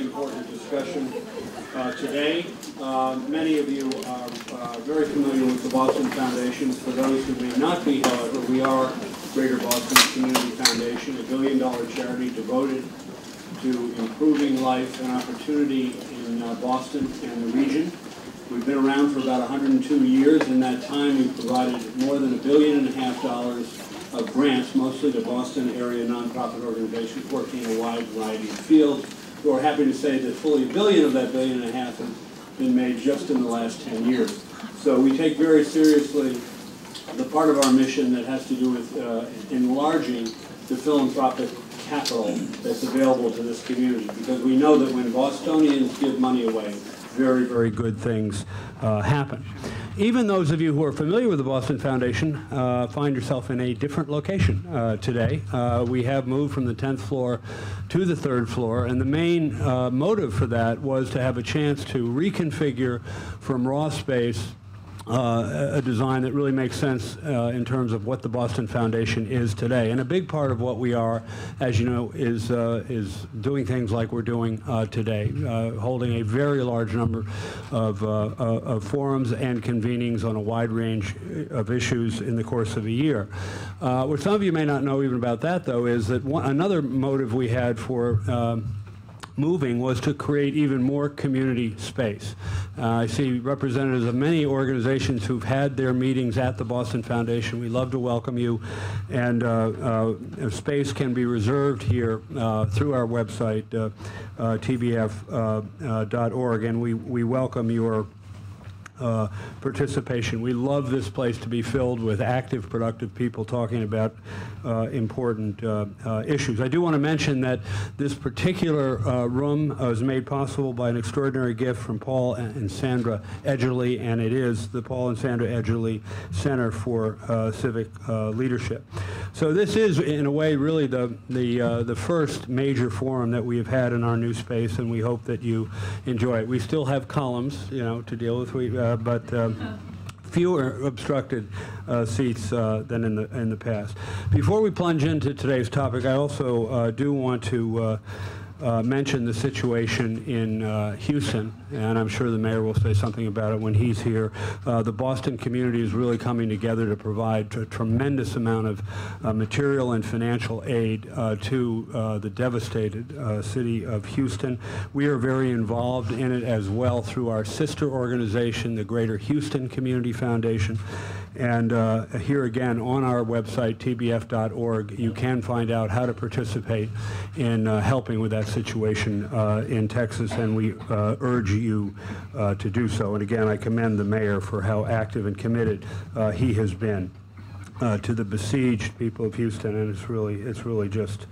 important discussion today. Many of you are very familiar with the Boston Foundation. For those who may not be, however, we are Greater Boston Community Foundation, a billion-dollar charity devoted to improving life and opportunity in Boston and the region. We've been around for about 102 years. In that time, we've provided more than $1.5 billion of grants, mostly to Boston area nonprofit organizations working in a wide variety of fields. We're happy to say that fully $1 billion of that $1.5 billion has been made just in the last 10 years. So we take very seriously the part of our mission that has to do with enlarging the philanthropic capital that's available to this community, because we know that when Bostonians give money away, very, very good things happen. Even those of you who are familiar with the Boston Foundation find yourself in a different location today. We have moved from the 10th floor to the 3rd floor, and the main motive for that was to have a chance to reconfigure from raw space a design that really makes sense in terms of what the Boston Foundation is today. And a big part of what we are, as you know, is doing things like we're doing today, holding a very large number of forums and convenings on a wide range of issues in the course of a year. What some of you may not know even about that, though, is that another motive we had for moving was to create even more community space. I see representatives of many organizations who've had their meetings at the Boston Foundation. We love to welcome you, and space can be reserved here through our website, tbf.org, and we welcome your participation. We love this place to be filled with active, productive people talking about important issues. I do want to mention that this particular room was made possible by an extraordinary gift from Paul and Sandra Edgerly, and it is the Paul and Sandra Edgerly Center for Civic Leadership. So this is, in a way, really the first major forum that we have had in our new space, and we hope that you enjoy it. We still have columns, you know, to deal with. But fewer obstructed seats than in the past. Before we plunge into today's topic, I also do want to mention the situation in Houston, and I'm sure the mayor will say something about it when he's here. The Boston community is really coming together to provide a tremendous amount of material and financial aid to the devastated city of Houston. We are very involved in it as well through our sister organization, the Greater Houston Community Foundation. And here again on our website, tbf.org, you can find out how to participate in helping with that situation in Texas, and we urge you to do so. And again, I commend the mayor for how active and committed he has been to the besieged people of Houston, and it's really just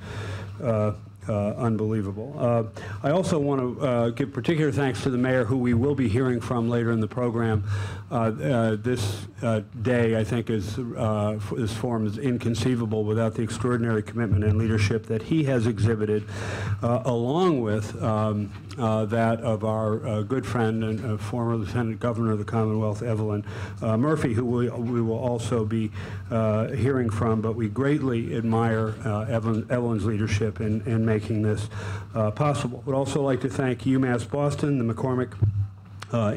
unbelievable. I also want to give particular thanks to the mayor, who we will be hearing from later in the program. This day, I think, this forum is inconceivable without the extraordinary commitment and leadership that he has exhibited, along with that of our good friend and former Lieutenant Governor of the Commonwealth, Evelyn Murphy, who we will also be hearing from. But we greatly admire Evelyn's leadership in making this possible. Would also like to thank UMass Boston, the McCormick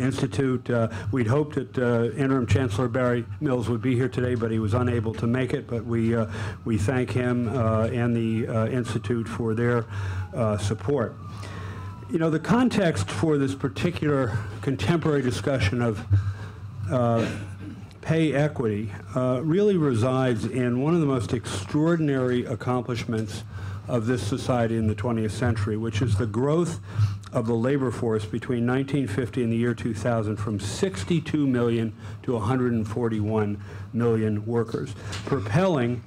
Institute. We'd hoped that Interim Chancellor Barry Mills would be here today, but he was unable to make it. But we thank him and the Institute for their support. You know, the context for this particular contemporary discussion of pay equity really resides in one of the most extraordinary accomplishments of this society in the 20th century, which is the growth of the labor force between 1950 and the year 2000 from 62 million to 141 million workers, propelling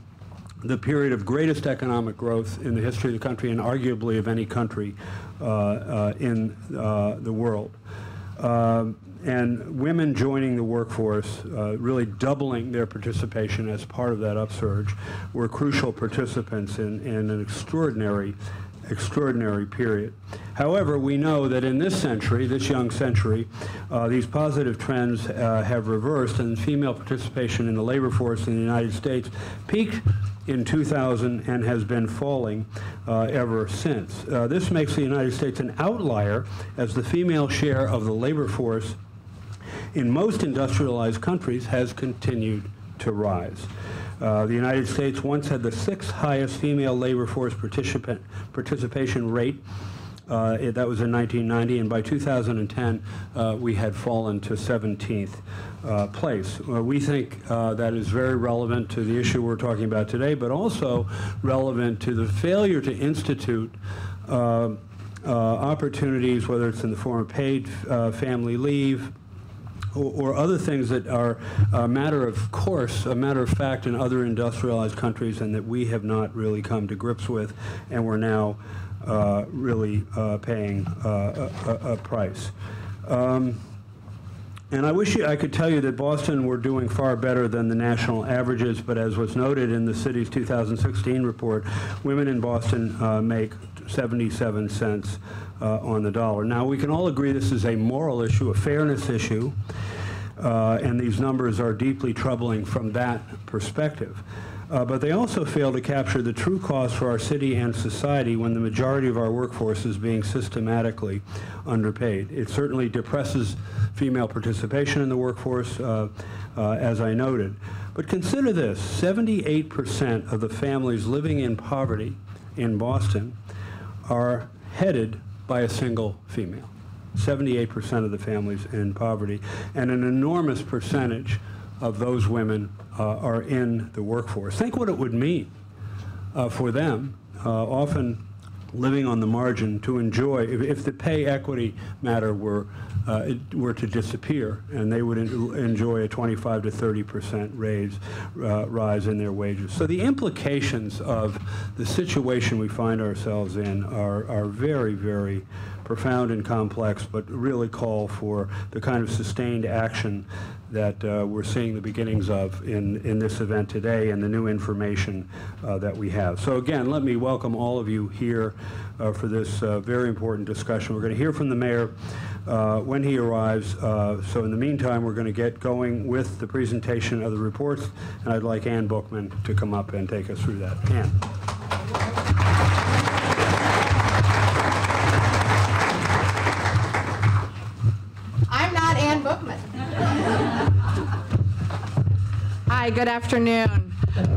the period of greatest economic growth in the history of the country and arguably of any country in the world. And women joining the workforce, really doubling their participation as part of that upsurge, were crucial participants in an extraordinary extraordinary period. However, we know that in this century, this young century, these positive trends have reversed, and female participation in the labor force in the United States peaked in 2000 and has been falling ever since. This makes the United States an outlier, as the female share of the labor force in most industrialized countries has continued to rise. The United States once had the 6th highest female labor force participation rate. That was in 1990, and by 2010 we had fallen to 17th place. We think that is very relevant to the issue we're talking about today, but also relevant to the failure to institute opportunities, whether it's in the form of paid family leave, or other things that are a matter of course, a matter of fact in other industrialized countries, and that we have not really come to grips with, and we're now really paying a price. And I wish I could tell you that Boston were doing far better than the national averages, but as was noted in the city's 2016 report, women in Boston make 77 cents on the dollar. Now, we can all agree this is a moral issue, a fairness issue, and these numbers are deeply troubling from that perspective. But they also fail to capture the true cost for our city and society when the majority of our workforce is being systematically underpaid. It certainly depresses female participation in the workforce, as I noted. But consider this, 78% of the families living in poverty in Boston are headed by a single female. 78% of the families in poverty, and an enormous percentage of those women are in the workforce. Think what it would mean for them, often living on the margin, to enjoy, if the pay equity matter were to disappear, and they would enjoy a 25 to 30% rise in their wages. So the implications of the situation we find ourselves in are very, very profound and complex, but really call for the kind of sustained action that we're seeing the beginnings of in this event today, and the new information that we have. So again, let me welcome all of you here for this very important discussion. We're going to hear from the mayor when he arrives. So in the meantime, we're going to get going with the presentation of the reports, and I'd like Ann Bookman to come up and take us through that. Ann. I'm not Ann Bookman. Hi, good afternoon,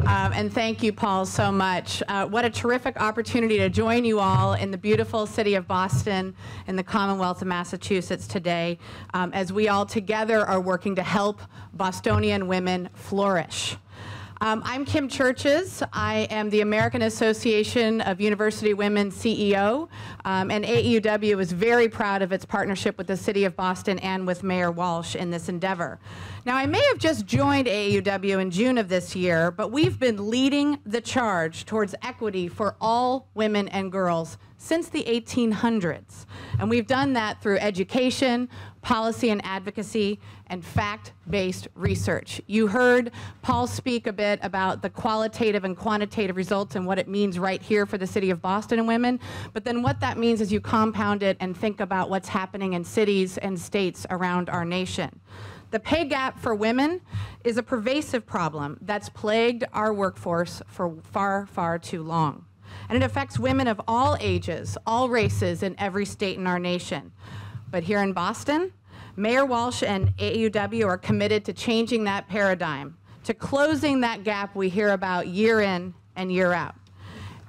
and thank you, Paul, so much. What a terrific opportunity to join you all in the beautiful city of Boston in the Commonwealth of Massachusetts today, as we all together are working to help Bostonian women flourish. I'm Kim Churches. I am the American Association of University Women CEO, and AAUW is very proud of its partnership with the City of Boston and with Mayor Walsh in this endeavor. Now, I may have just joined AAUW in June of this year, but we've been leading the charge towards equity for all women and girls since the 1800s. And we've done that through education, policy and advocacy, and fact-based research. You heard Paul speak a bit about the qualitative and quantitative results and what it means right here for the city of Boston and women, but then what that means as you compound it and think about what's happening in cities and states around our nation. The pay gap for women is a pervasive problem that's plagued our workforce for far, far too long. And it affects women of all ages, all races, in every state in our nation. But here in Boston, Mayor Walsh and AAUW are committed to changing that paradigm, to closing that gap we hear about year in and year out.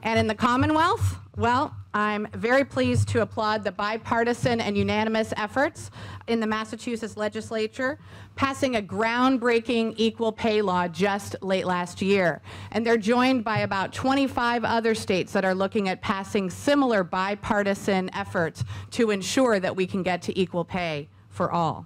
And in the Commonwealth, well, I'm very pleased to applaud the bipartisan and unanimous efforts in the Massachusetts legislature, passing a groundbreaking equal pay law just late last year. And they're joined by about 25 other states that are looking at passing similar bipartisan efforts to ensure that we can get to equal pay for all.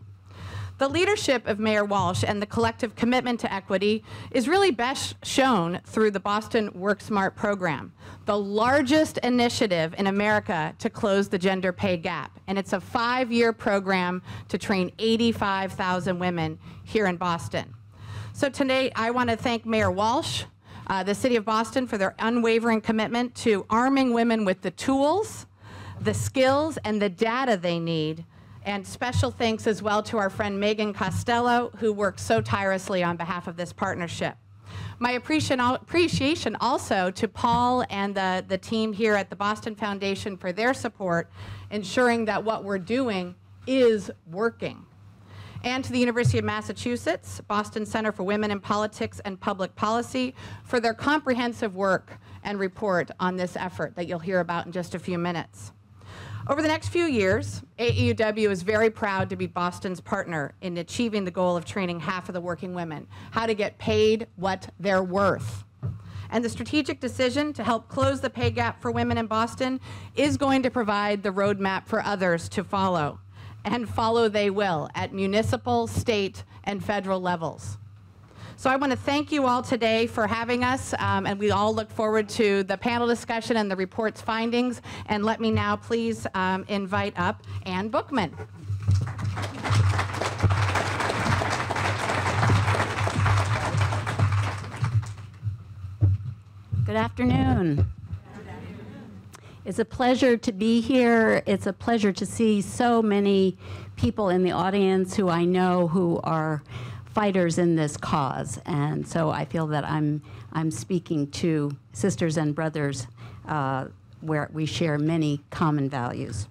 The leadership of Mayor Walsh and the collective commitment to equity is really best shown through the Boston WorkSmart program, the largest initiative in America to close the gender pay gap. And it's a 5-year program to train 85,000 women here in Boston. So today, I want to thank Mayor Walsh, the City of Boston for their unwavering commitment to arming women with the tools, the skills, and the data they need. And special thanks as well to our friend Megan Costello, who worked so tirelessly on behalf of this partnership. My appreciation also to Paul and the team here at the Boston Foundation for their support, ensuring that what we're doing is working. And to the University of Massachusetts, Boston Center for Women in Politics and Public Policy for their comprehensive work and report on this effort that you'll hear about in just a few minutes. Over the next few years, AAUW is very proud to be Boston's partner in achieving the goal of training half of the working women how to get paid what they're worth. And the strategic decision to help close the pay gap for women in Boston is going to provide the roadmap for others to follow. And follow they will at municipal, state, and federal levels. So I want to thank you all today for having us, and we all look forward to the panel discussion and the report's findings. And let me now please invite up Ann Bookman. Good afternoon. It's a pleasure to be here. It's a pleasure to see so many people in the audience who I know who are fighters in this cause. And so I feel that I'm speaking to sisters and brothers where we share many common values.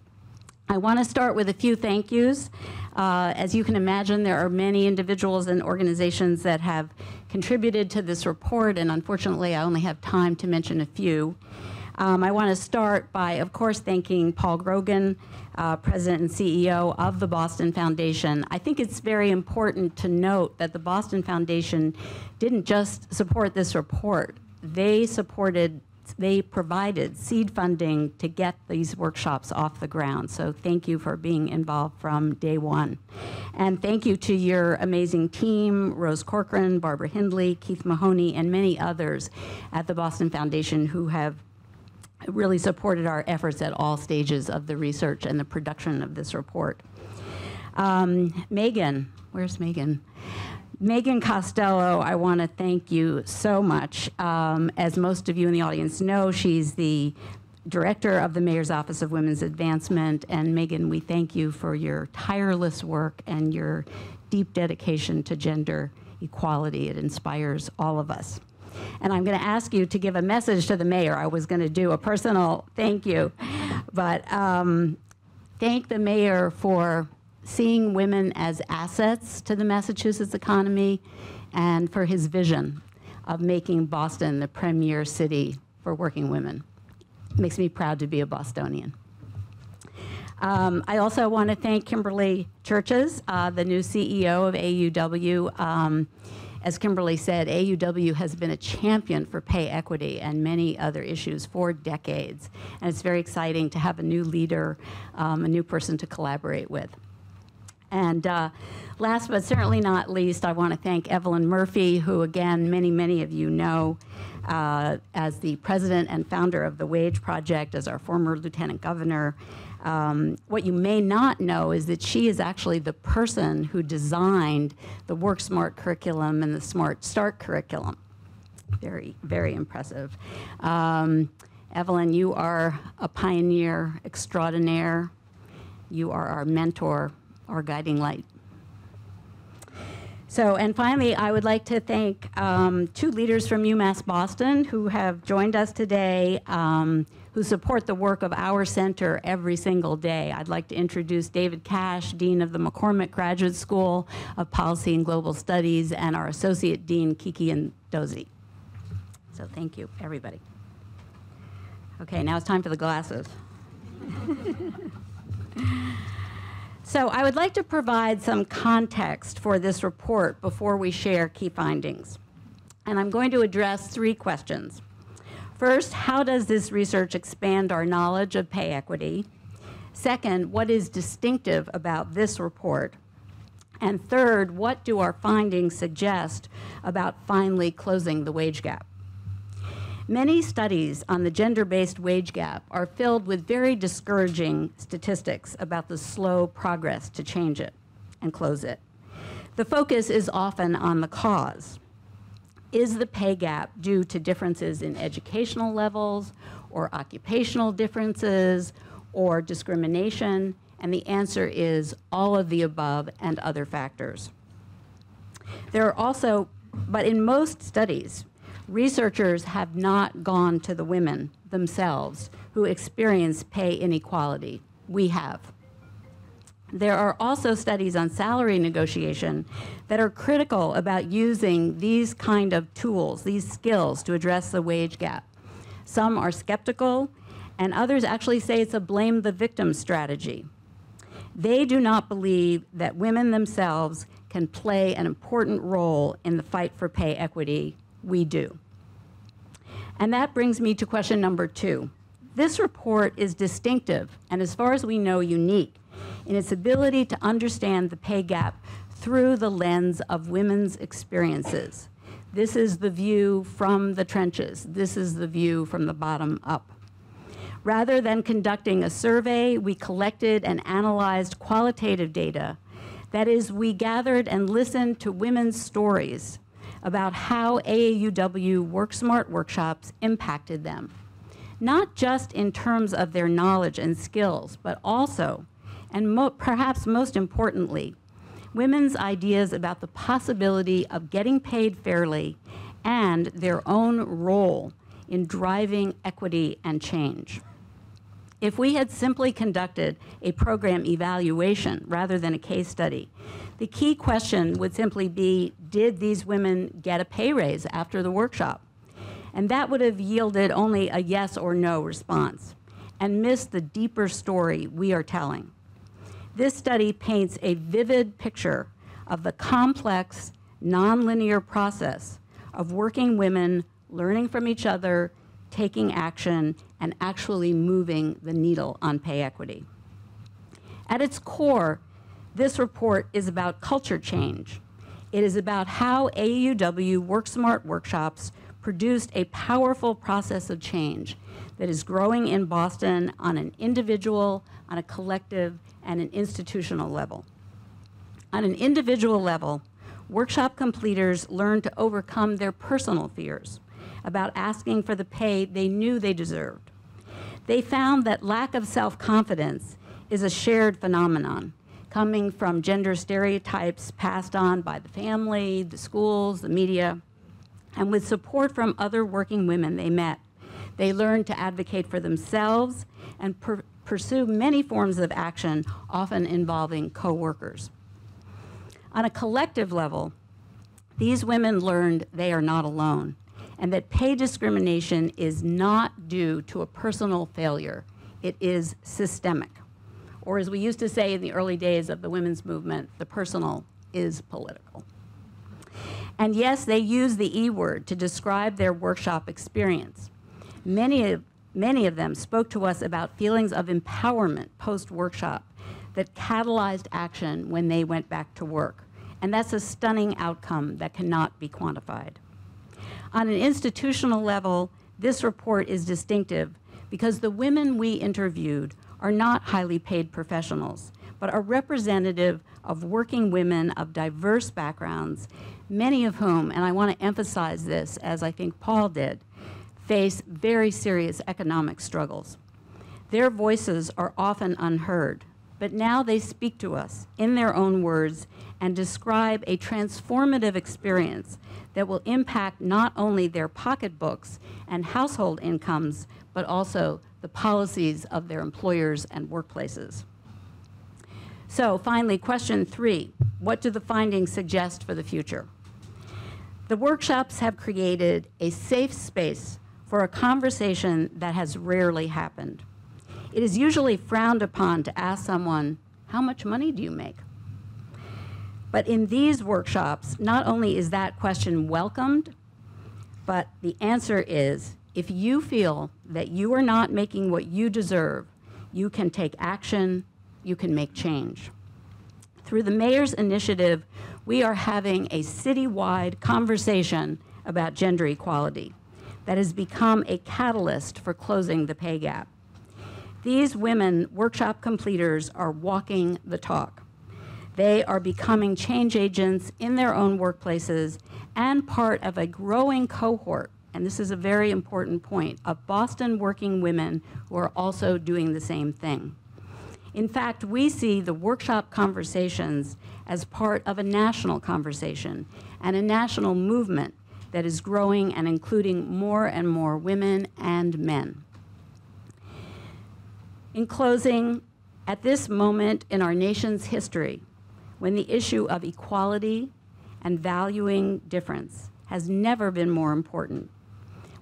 I want to start with a few thank yous. As you can imagine, there are many individuals and organizations that have contributed to this report, and unfortunately I only have time to mention a few. I want to start by, of course, thanking Paul Grogan, President and CEO of the Boston Foundation. I think it's very important to note that the Boston Foundation didn't just support this report. They provided seed funding to get these workshops off the ground. So thank you for being involved from day one. And thank you to your amazing team, Rose Corcoran, Barbara Hindley, Keith Mahoney, and many others at the Boston Foundation who have really supported our efforts at all stages of the research and the production of this report. Megan, where's Megan? Megan Costello, I want to thank you so much. As most of you in the audience know, she's the director of the Mayor's Office of Women's Advancement. And Megan, we thank you for your tireless work and your deep dedication to gender equality. It inspires all of us. And I'm going to ask you to give a message to the mayor. I was going to do a personal thank you, but thank the mayor for seeing women as assets to the Massachusetts economy and for his vision of making Boston the premier city for working women. It makes me proud to be a Bostonian. I also want to thank Kimberly Churches, the new CEO of AAUW. As Kimberly said, AAUW has been a champion for pay equity and many other issues for decades. And it's very exciting to have a new leader, a new person to collaborate with. And last but certainly not least, I want to thank Evelyn Murphy, who again, many of you know as the president and founder of the Wage Project, as our former lieutenant governor. What you may not know is that she is actually the person who designed the WorkSmart curriculum and the Smart Start curriculum. Very, very impressive. Evelyn, you are a pioneer extraordinaire. You are our mentor, our guiding light. So, and finally, I would like to thank two leaders from UMass Boston who have joined us today, who support the work of our center every single day. I'd like to introduce David Cash, Dean of the McCormick Graduate School of Policy and Global Studies, and our Associate Dean, Kiki Ndozi. So thank you, everybody. Okay, now it's time for the glasses. So I would like to provide some context for this report before we share key findings. And I'm going to address three questions. First, how does this research expand our knowledge of pay equity? Second, what is distinctive about this report? And third, what do our findings suggest about finally closing the wage gap? Many studies on the gender-based wage gap are filled with very discouraging statistics about the slow progress to change it and close it. The focus is often on the cause. Is the pay gap due to differences in educational levels or occupational differences or discrimination? And the answer is all of the above and other factors. There are also, but in most studies, researchers have not gone to the women themselves who experience pay inequality. We have. There are also studies on salary negotiation that are critical about using these kind of tools, these skills, to address the wage gap. Some are skeptical, and others actually say it's a blame the victim strategy. They do not believe that women themselves can play an important role in the fight for pay equity. We do. And that brings me to question number 2. This report is distinctive and, as far as we know, unique in its ability to understand the pay gap through the lens of women's experiences. This is the view from the trenches. This is the view from the bottom up. Rather than conducting a survey, we collected and analyzed qualitative data. That is, we gathered and listened to women's stories about how AAUW WorkSmart workshops impacted them, not just in terms of their knowledge and skills, but also, and perhaps most importantly, women's ideas about the possibility of getting paid fairly and their own role in driving equity and change. If we had simply conducted a program evaluation rather than a case study, the key question would simply be, did these women get a pay raise after the workshop? And that would have yielded only a yes or no response and missed the deeper story we are telling. This study paints a vivid picture of the complex, nonlinear process of working women learning from each other, taking action, and actually moving the needle on pay equity. At its core, this report is about culture change. It is about how AAUW WorkSmart workshops produced a powerful process of change that is growing in Boston on an individual, on a collective, and an institutional level. On an individual level, workshop completers learn to overcome their personal fears about asking for the pay they knew they deserved. They found that lack of self-confidence is a shared phenomenon coming from gender stereotypes passed on by the family, the schools, the media, and with support from other working women they met. They learned to advocate for themselves and pursue many forms of action, often involving coworkers. On a collective level, these women learned they are not alone, and that pay discrimination is not due to a personal failure. It is systemic. Or as we used to say in the early days of the women's movement, the personal is political. And yes, they use the E word to describe their workshop experience. Many of them spoke to us about feelings of empowerment post-workshop that catalyzed action when they went back to work. And that's a stunning outcome that cannot be quantified. On an institutional level, this report is distinctive because the women we interviewed are not highly paid professionals, but are representative of working women of diverse backgrounds, many of whom, and I want to emphasize this as I think Paul did, face very serious economic struggles. Their voices are often unheard, but now they speak to us in their own words and describe a transformative experience that will impact not only their pocketbooks and household incomes, but also the policies of their employers and workplaces. So finally, question 3, what do the findings suggest for the future? The workshops have created a safe space for a conversation that has rarely happened. It is usually frowned upon to ask someone, how much money do you make? But in these workshops, not only is that question welcomed, but the answer is, if you feel that you are not making what you deserve, you can take action, you can make change. Through the mayor's initiative, we are having a citywide conversation about gender equality that has become a catalyst for closing the pay gap. These women, workshop completers, are walking the talk. They are becoming change agents in their own workplaces and part of a growing cohort, and this is a very important point, of Boston working women who are also doing the same thing. In fact, we see the workshop conversations as part of a national conversation and a national movement that is growing and including more and more women and men. In closing, at this moment in our nation's history, when the issue of equality and valuing difference has never been more important,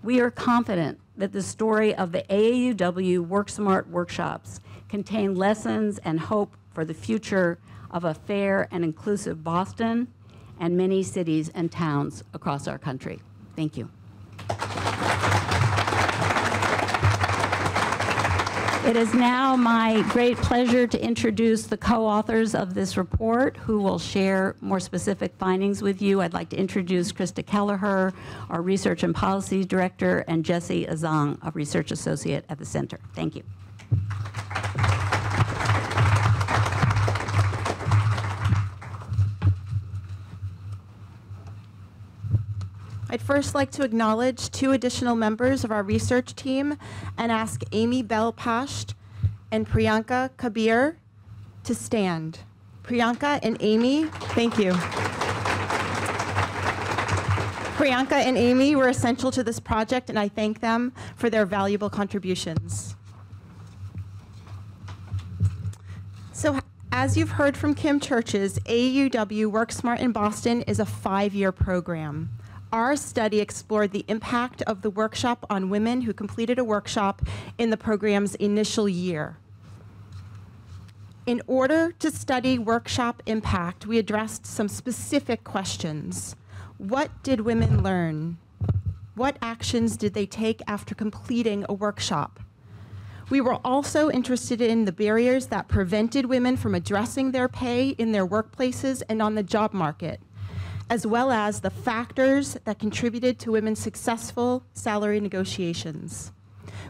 we are confident that the story of the AAUW WorkSmart workshops contain lessons and hope for the future of a fair and inclusive Boston and many cities and towns across our country. Thank you. It is now my great pleasure to introduce the co-authors of this report who will share more specific findings with you. I'd like to introduce Krista Kelleher, our Research and Policy Director, and Jesse Azang, a Research Associate at the Center. Thank you. I'd first like to acknowledge two additional members of our research team and ask Amy Bell-Pasht and Priyanka Kabir to stand. Priyanka and Amy, thank you. Priyanka and Amy were essential to this project, and I thank them for their valuable contributions. So, as you've heard from Kim Churches, AAUW WorkSmart in Boston is a 5-year program. Our study explored the impact of the workshop on women who completed a workshop in the program's initial year. In order to study workshop impact, we addressed some specific questions. What did women learn? What actions did they take after completing a workshop? We were also interested in the barriers that prevented women from addressing their pay in their workplaces and on the job market, as well as the factors that contributed to women's successful salary negotiations.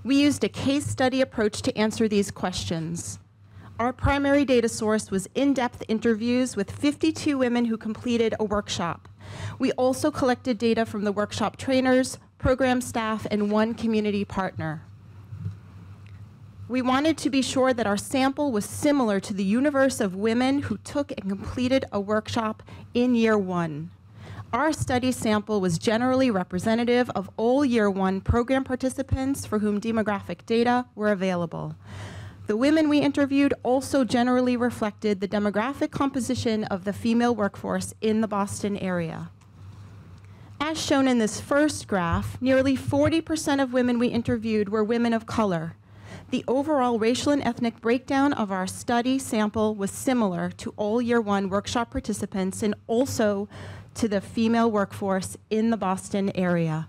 We used a case study approach to answer these questions. Our primary data source was in-depth interviews with 52 women who completed a workshop. We also collected data from the workshop trainers, program staff, and one community partner. We wanted to be sure that our sample was similar to the universe of women who took and completed a workshop in year 1. Our study sample was generally representative of all year 1 program participants for whom demographic data were available. The women we interviewed also generally reflected the demographic composition of the female workforce in the Boston area. As shown in this first graph, nearly 40% of women we interviewed were women of color. The overall racial and ethnic breakdown of our study sample was similar to all year 1 workshop participants and also to the female workforce in the Boston area.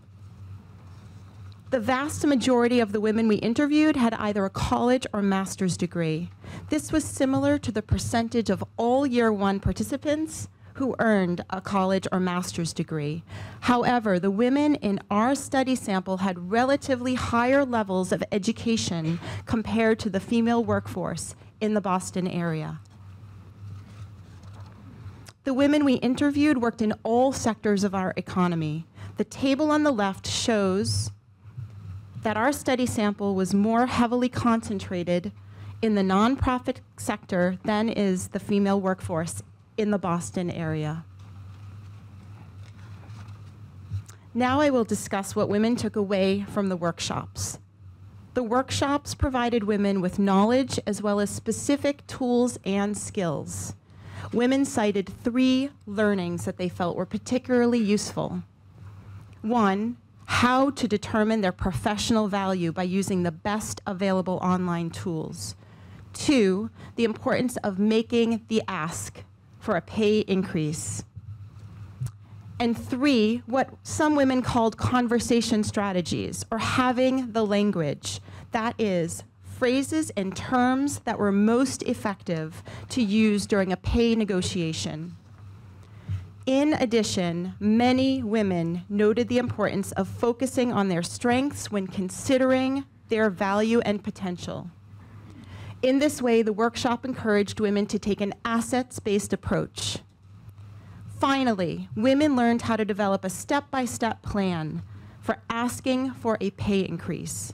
The vast majority of the women we interviewed had either a college or master's degree. This was similar to the percentage of all year 1 participants who earned a college or master's degree. However, the women in our study sample had relatively higher levels of education compared to the female workforce in the Boston area. The women we interviewed worked in all sectors of our economy. The table on the left shows that our study sample was more heavily concentrated in the nonprofit sector than is the female workforce in the Boston area. Now I will discuss what women took away from the workshops. The workshops provided women with knowledge as well as specific tools and skills. Women cited 3 learnings that they felt were particularly useful. 1, how to determine their professional value by using the best available online tools. 2, the importance of making the ask for a pay increase. And 3, what some women called conversation strategies, or having the language. That is, phrases and terms that were most effective to use during a pay negotiation. In addition, many women noted the importance of focusing on their strengths when considering their value and potential. In this way, the workshop encouraged women to take an assets-based approach. Finally, women learned how to develop a step-by-step plan for asking for a pay increase.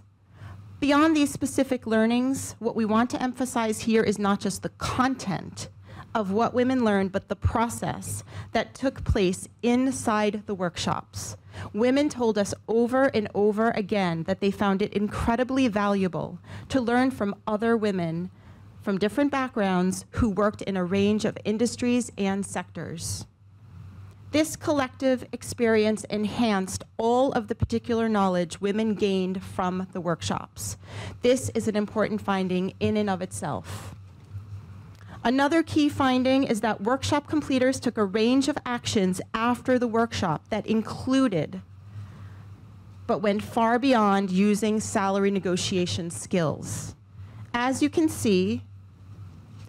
Beyond these specific learnings, what we want to emphasize here is not just the content of what women learned, but the process that took place inside the workshops. Women told us over and over again that they found it incredibly valuable to learn from other women from different backgrounds who worked in a range of industries and sectors. This collective experience enhanced all of the particular knowledge women gained from the workshops. This is an important finding in and of itself. Another key finding is that workshop completers took a range of actions after the workshop that included, but went far beyond using salary negotiation skills. As you can see,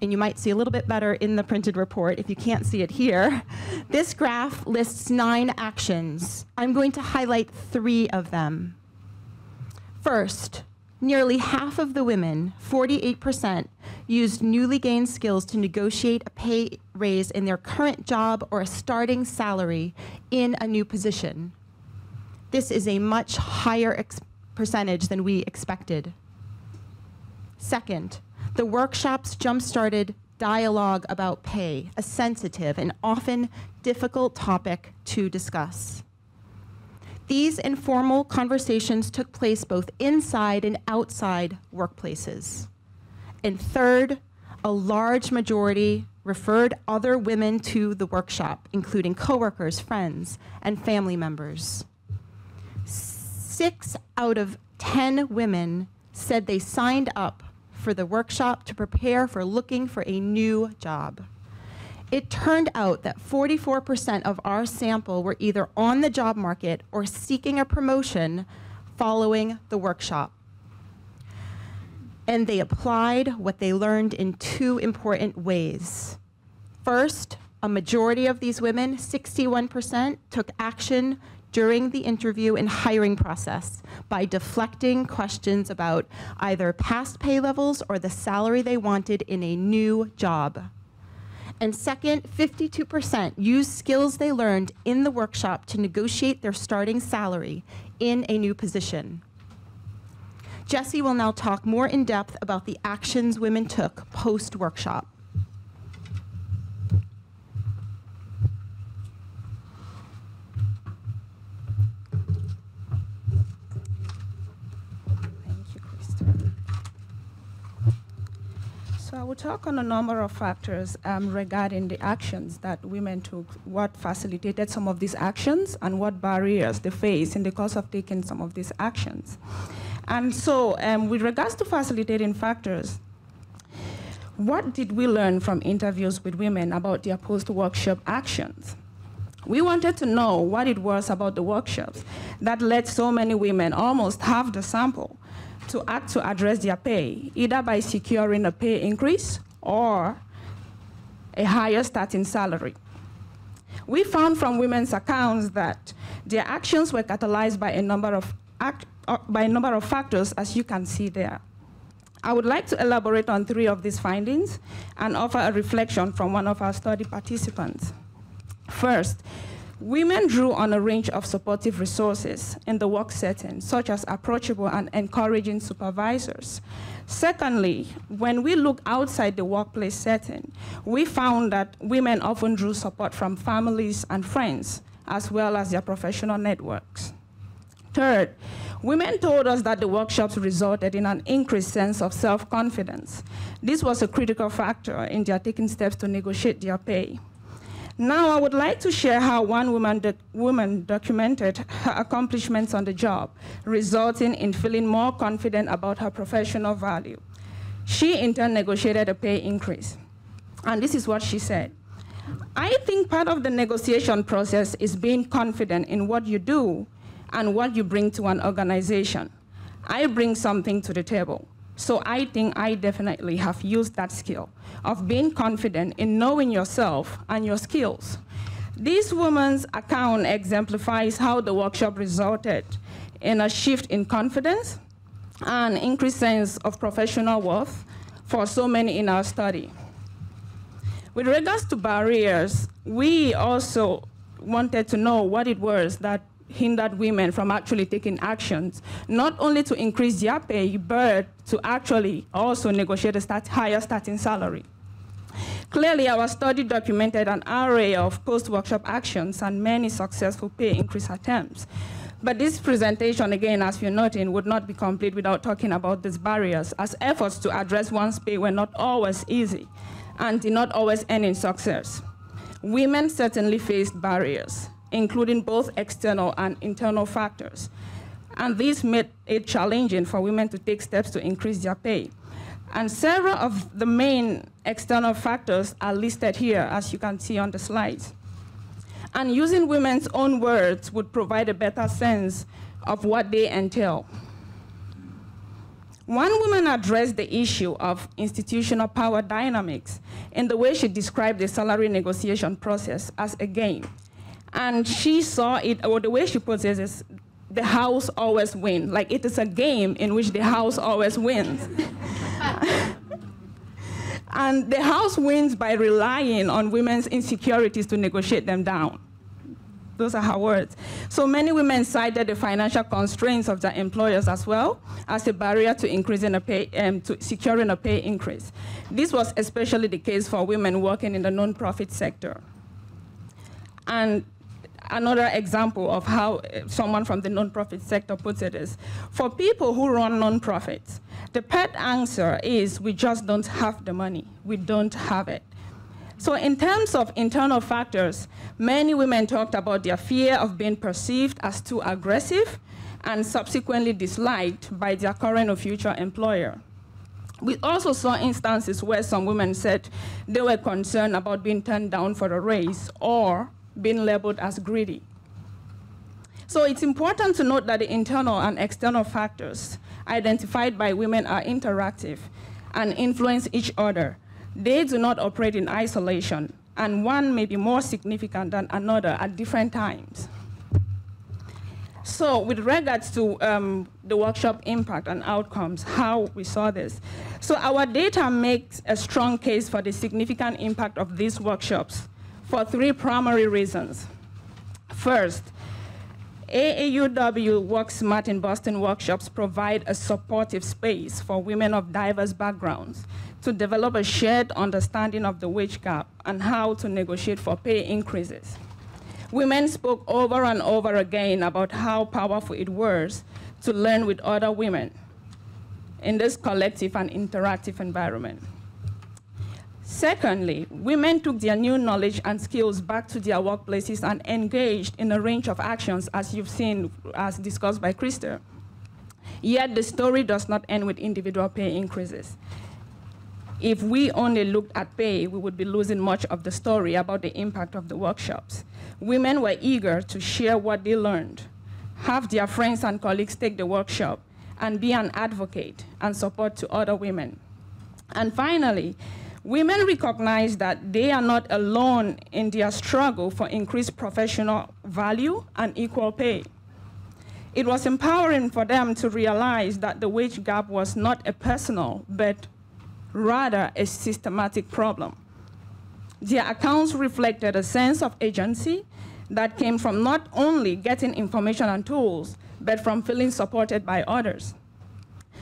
and you might see a little bit better in the printed report if you can't see it here, this graph lists 9 actions. I'm going to highlight 3 of them. First, nearly half of the women, 48%, used newly gained skills to negotiate a pay raise in their current job or a starting salary in a new position. This is a much higher percentage than we expected. Second, the workshops jump-started dialogue about pay, a sensitive and often difficult topic to discuss. These informal conversations took place both inside and outside workplaces. And third, a large majority referred other women to the workshop, including coworkers, friends, and family members. 6 out of 10 women said they signed up for the workshop to prepare for looking for a new job. It turned out that 44% of our sample were either on the job market or seeking a promotion following the workshop. And they applied what they learned in 2 important ways. First, a majority of these women, 61%, took action during the interview and hiring process by deflecting questions about either past pay levels or the salary they wanted in a new job. And second, 52% used skills they learned in the workshop to negotiate their starting salary in a new position. Jessie will now talk more in depth about the actions women took post-workshop. So I will talk on a number of factors regarding the actions that women took, what facilitated some of these actions, and what barriers they face in the course of taking some of these actions. And so with regards to facilitating factors, what did we learn from interviews with women about their post-workshop actions? We wanted to know what it was about the workshops that led so many women, almost half the sample, to act to address their pay, either by securing a pay increase or a higher starting salary. We found from women's accounts that their actions were catalyzed by a number of factors, as you can see there. I would like to elaborate on 3 of these findings and offer a reflection from one of our study participants. First, women drew on a range of supportive resources in the work setting, such as approachable and encouraging supervisors. Secondly, when we look outside the workplace setting, we found that women often drew support from families and friends, as well as their professional networks. Third, women told us that the workshops resulted in an increased sense of self-confidence. This was a critical factor in their taking steps to negotiate their pay. Now, I would like to share how one woman documented her accomplishments on the job, resulting in feeling more confident about her professional value. She, in turn, negotiated a pay increase. And this is what she said. I think part of the negotiation process is being confident in what you do and what you bring to an organization. I bring something to the table. So I think I definitely have used that skill of being confident in knowing yourself and your skills. This woman's account exemplifies how the workshop resulted in a shift in confidence and increased sense of professional worth for so many in our study. With regards to barriers, we also wanted to know what it was that hindered women from actually taking actions, not only to increase their pay, but to actually also negotiate a higher starting salary. Clearly, our study documented an array of post-workshop actions and many successful pay increase attempts. But this presentation, again, as you're noting, would not be complete without talking about these barriers, as efforts to address one's pay were not always easy and did not always end in success. Women certainly faced barriers, including both external and internal factors. And this made it challenging for women to take steps to increase their pay. And several of the main external factors are listed here, as you can see on the slides. And using women's own words would provide a better sense of what they entail. One woman addressed the issue of institutional power dynamics in the way she described the salary negotiation process as a game. And she saw it, or the way she puts it is, the house always wins. Like it is a game in which the house always wins. And the house wins by relying on women's insecurities to negotiate them down. Those are her words. So many women cited the financial constraints of their employers as well as a barrier to increasing a pay, to securing a pay increase. This was especially the case for women working in the nonprofit sector. And another example of how someone from the nonprofit sector puts it is, for people who run nonprofits, the pet answer is, we just don't have the money. We don't have it. So in terms of internal factors, many women talked about their fear of being perceived as too aggressive and subsequently disliked by their current or future employer. We also saw instances where some women said they were concerned about being turned down for a raise or being labeled as greedy. So it's important to note that the internal and external factors identified by women are interactive and influence each other. They do not operate in isolation, and one may be more significant than another at different times. So with regards to the workshop impact and outcomes, how we saw this. So our data makes a strong case for the significant impact of these workshops for three primary reasons. First, AAUW WorkSmart in Boston workshops provide a supportive space for women of diverse backgrounds to develop a shared understanding of the wage gap and how to negotiate for pay increases. Women spoke over and over again about how powerful it was to learn with other women in this collective and interactive environment. Secondly, women took their new knowledge and skills back to their workplaces and engaged in a range of actions, as you've seen, as discussed by Krista. Yet the story does not end with individual pay increases. If we only looked at pay, we would be losing much of the story about the impact of the workshops. Women were eager to share what they learned, have their friends and colleagues take the workshop, and be an advocate and support to other women. And finally, women recognize that they are not alone in their struggle for increased professional value and equal pay. It was empowering for them to realize that the wage gap was not a personal, but rather a systematic problem. Their accounts reflected a sense of agency that came from not only getting information and tools, but from feeling supported by others.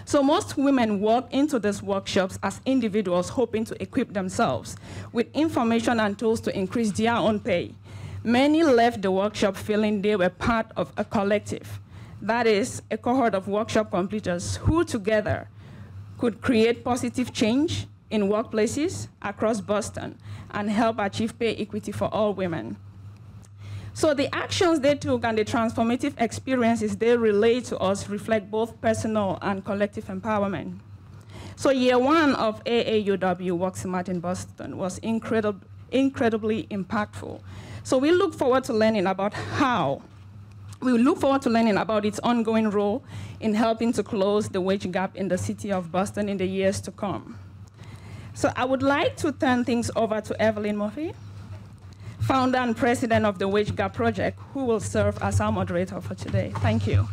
So most women walk into these workshops as individuals hoping to equip themselves with information and tools to increase their own pay. Many left the workshop feeling they were part of a collective. That is, a cohort of workshop completers who together could create positive change in workplaces across Boston and help achieve pay equity for all women. So the actions they took and the transformative experiences they relate to us reflect both personal and collective empowerment. So year one of AAUW WorkSmart in Boston was incredibly impactful. So we look forward to learning about its ongoing role in helping to close the wage gap in the city of Boston in the years to come. So I would like to turn things over to Evelyn Murphy, founder and president of the Wage Gap Project, who will serve as our moderator for today. Thank you.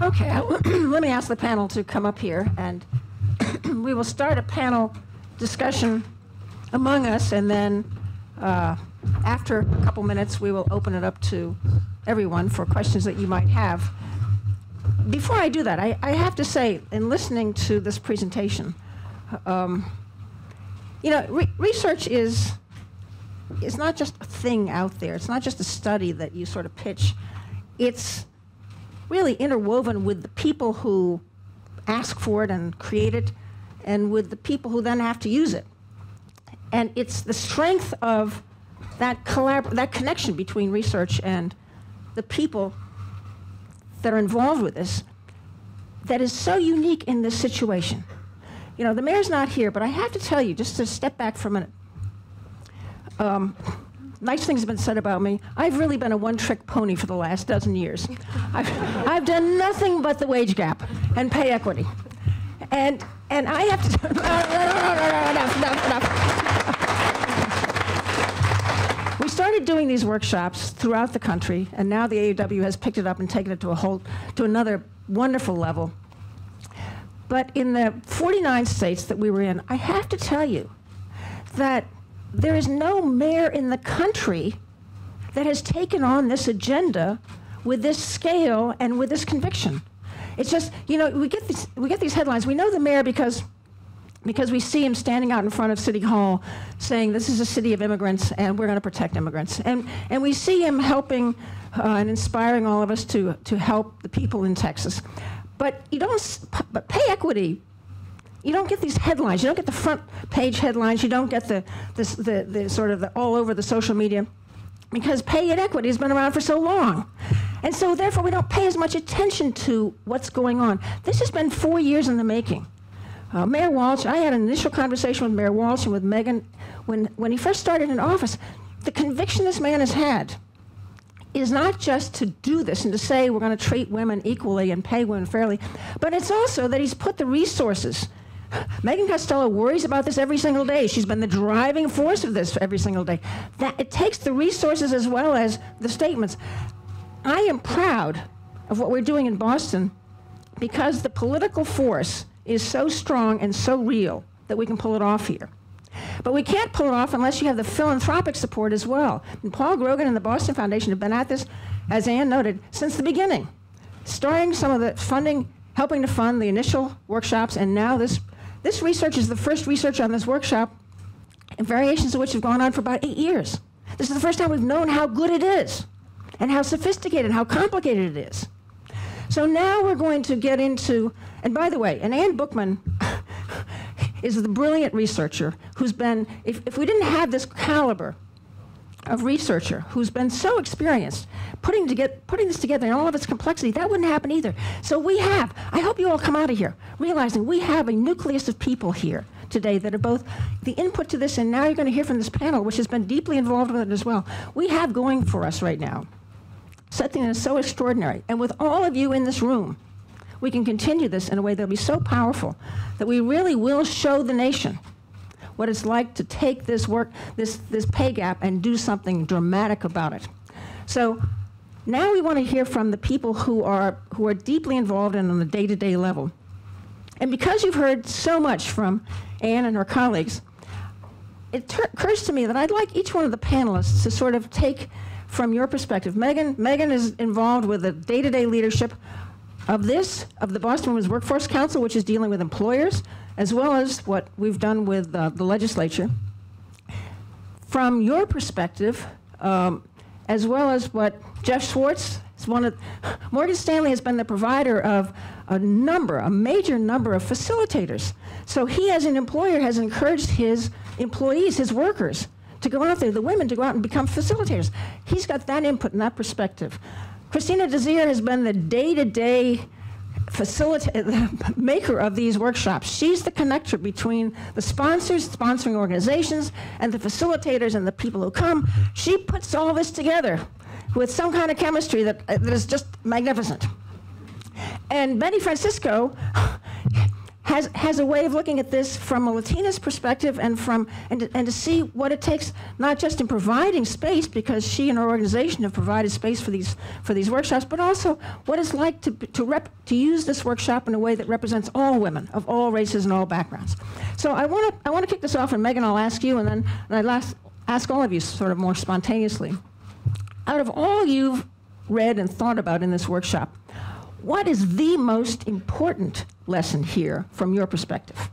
Okay, let me ask the panel to come up here, and we will start a panel discussion among us, and then after a couple minutes, we will open it up to everyone for questions that you might have. Before I do that, I have to say, in listening to this presentation, research is not just a thing out there. It's not just a study that you sort of pitch. It's really interwoven with the people who ask for it and create it, and with the people who then have to use it. And it's the strength of that connection between research and the people that are involved with this that is so unique in this situation. The mayor's not here, but I have to tell you, just to step back for a minute, nice things have been said about me. I've really been a one-trick pony for the last dozen years. I've done nothing but the wage gap and pay equity. And I have to... enough. We started doing these workshops throughout the country, and now the AAUW has picked it up and taken it to another wonderful level. But in the 49 states that we were in, I have to tell you that there is no mayor in the country that has taken on this agenda with this scale and with this conviction. It's just, we get these headlines. We know the mayor because we see him standing out in front of City Hall saying this is a city of immigrants and we're going to protect immigrants. And we see him helping and inspiring all of us to help the people in Texas. But pay equity, you don't get these headlines. You don't get the front page headlines. You don't get the sort of all over the social media, because pay equity has been around for so long. And so therefore we don't pay as much attention to what's going on. This has been 4 years in the making. Mayor Walsh, I had an initial conversation with Mayor Walsh and with Megan when he first started in office. The conviction this man has had is not just to do this and to say we're going to treat women equally and pay women fairly, but it's also that he's put the resources. Megan Costello worries about this every single day. She's been the driving force of this every single day. That it takes the resources as well as the statements. I am proud of what we're doing in Boston because the political force is so strong and so real that we can pull it off here. But we can't pull it off unless you have the philanthropic support as well. And Paul Grogan and the Boston Foundation have been at this, as Ann noted, since the beginning, starting some of the funding, helping to fund the initial workshops, and now this research is the first research on this workshop, and variations of which have gone on for about 8 years. This is the first time we've known how good it is, and how sophisticated, how complicated it is. So now we're going to get into, and by the way, and Ann Bookman is the brilliant researcher who's been, if we didn't have this caliber of researcher who's been so experienced putting this together in all of its complexity, that wouldn't happen either. So I hope you all come out of here realizing we have a nucleus of people here today that are both the input to this, and now you're going to hear from this panel, which has been deeply involved with it as well. We have going for us right now something that is so extraordinary. And with all of you in this room, we can continue this in a way that will be so powerful that we really will show the nation what it's like to take this pay gap and do something dramatic about it. So now we want to hear from the people who are deeply involved in on the day-to-day level. And because you've heard so much from Ann and her colleagues, it occurs to me that I'd like each one of the panelists to sort of take from your perspective. Megan is involved with the day-to-day leadership of the Boston Women's Workforce Council, which is dealing with employers, as well as what we've done with the legislature. From your perspective, as well as what Jeff Schwartz is Morgan Stanley has been the provider of a major number of facilitators. So he, as an employer, has encouraged his employees, his workers, to go out there, the women, to go out and become facilitators. He's got that input and that perspective. Christina Desir has been the day-to-day maker of these workshops. She's the connector between the sponsors, sponsoring organizations, and the facilitators and the people who come. She puts all this together with some kind of chemistry that is just magnificent. And Betty Francisco has a way of looking at this from a Latina's perspective and to see what it takes, not just in providing space, because she and her organization have provided space for these workshops, but also what it's like to use this workshop in a way that represents all women of all races and all backgrounds. So I want to kick this off, and Megan, I'll ask you, and then I'll ask all of you sort of more spontaneously. Out of all you've read and thought about in this workshop, what is the most important lesson here from your perspective?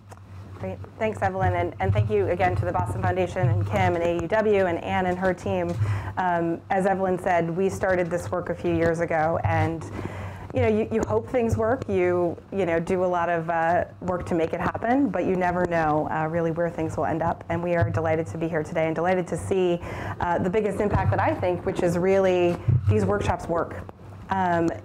Great. Thanks, Evelyn, and thank you again to the Boston Foundation and Kim and AAUW and Anne and her team. As Evelyn said, we started this work a few years ago, and you hope things work. You do a lot of work to make it happen, but you never know really where things will end up. And we are delighted to be here today and delighted to see the biggest impact that I think, which is really these workshops work.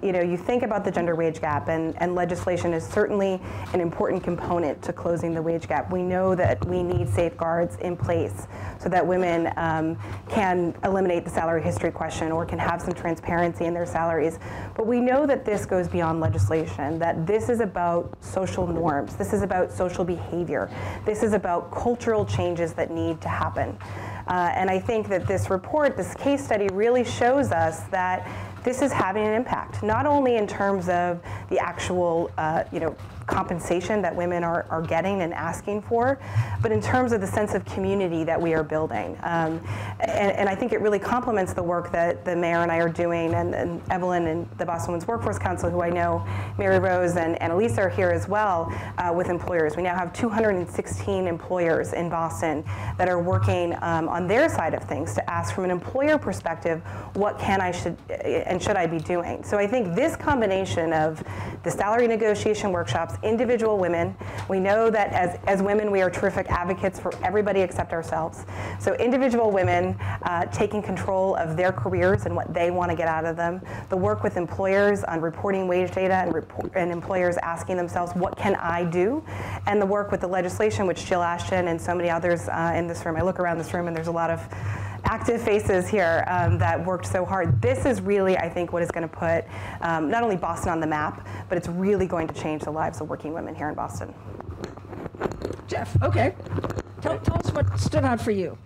You think about the gender wage gap, and legislation is certainly an important component to closing the wage gap. We know that we need safeguards in place so that women can eliminate the salary history question or can have some transparency in their salaries. But we know that this goes beyond legislation, that this is about social norms. This is about social behavior. This is about cultural changes that need to happen. And I think that this report, this case study, really shows us that this is having an impact, not only in terms of the actual compensation that women are getting and asking for, but in terms of the sense of community that we are building. And I think it really complements the work that the mayor and I are doing, and Evelyn and the Boston Women's Workforce Council, who I know Mary Rose and Elisa are here as well, with employers. We now have 216 employers in Boston that are working on their side of things to ask from an employer perspective, what should I be doing? So I think this combination of the salary negotiation workshops, individual women, we know that as women we are terrific advocates for everybody except ourselves. So individual women taking control of their careers and what they want to get out of them, the work with employers on reporting wage data and employers asking themselves, what can I do? And the work with the legislation, which Jill Ashton and so many others in this room, I look around this room and there's a lot of active faces here that worked so hard. This is really, I think, what is going to put not only Boston on the map, but it's really going to change the lives of working women here in Boston. Jeff, okay. Tell us what stood out for you.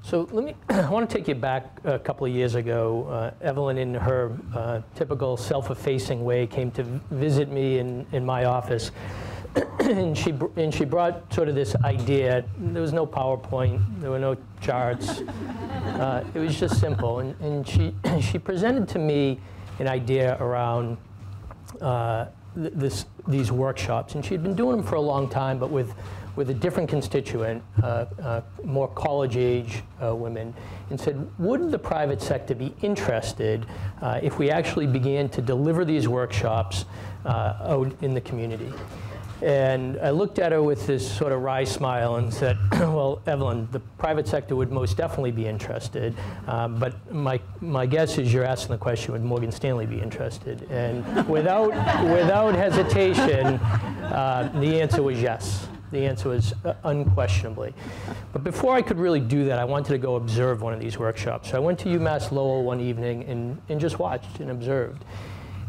So I want to take you back a couple of years ago. Evelyn, in her typical self-effacing way, came to visit me in my office. And she brought sort of this idea. There was no PowerPoint. There were no charts. It was just simple. And she presented to me an idea around these workshops. And she had been doing them for a long time, but with a different constituent, more college-age women, and said, would the private sector be interested if we actually began to deliver these workshops out in the community? And I looked at her with this sort of wry smile and said, well, Evelyn, the private sector would most definitely be interested, but my guess is you're asking the question, would Morgan Stanley be interested? And without hesitation, the answer was yes. The answer was unquestionably. But before I could really do that, I wanted to go observe one of these workshops. So I went to UMass Lowell one evening and just watched and observed.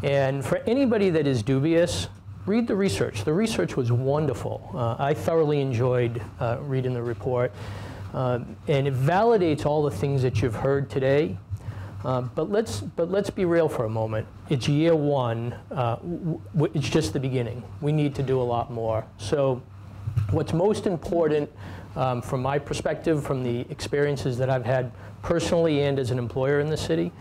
And for anybody that is dubious, read the research. The research was wonderful. I thoroughly enjoyed reading the report. And it validates all the things that you've heard today. But let's be real for a moment. It's year one. It's just the beginning. We need to do a lot more. So what's most important from my perspective, from the experiences that I've had personally and as an employer in the city,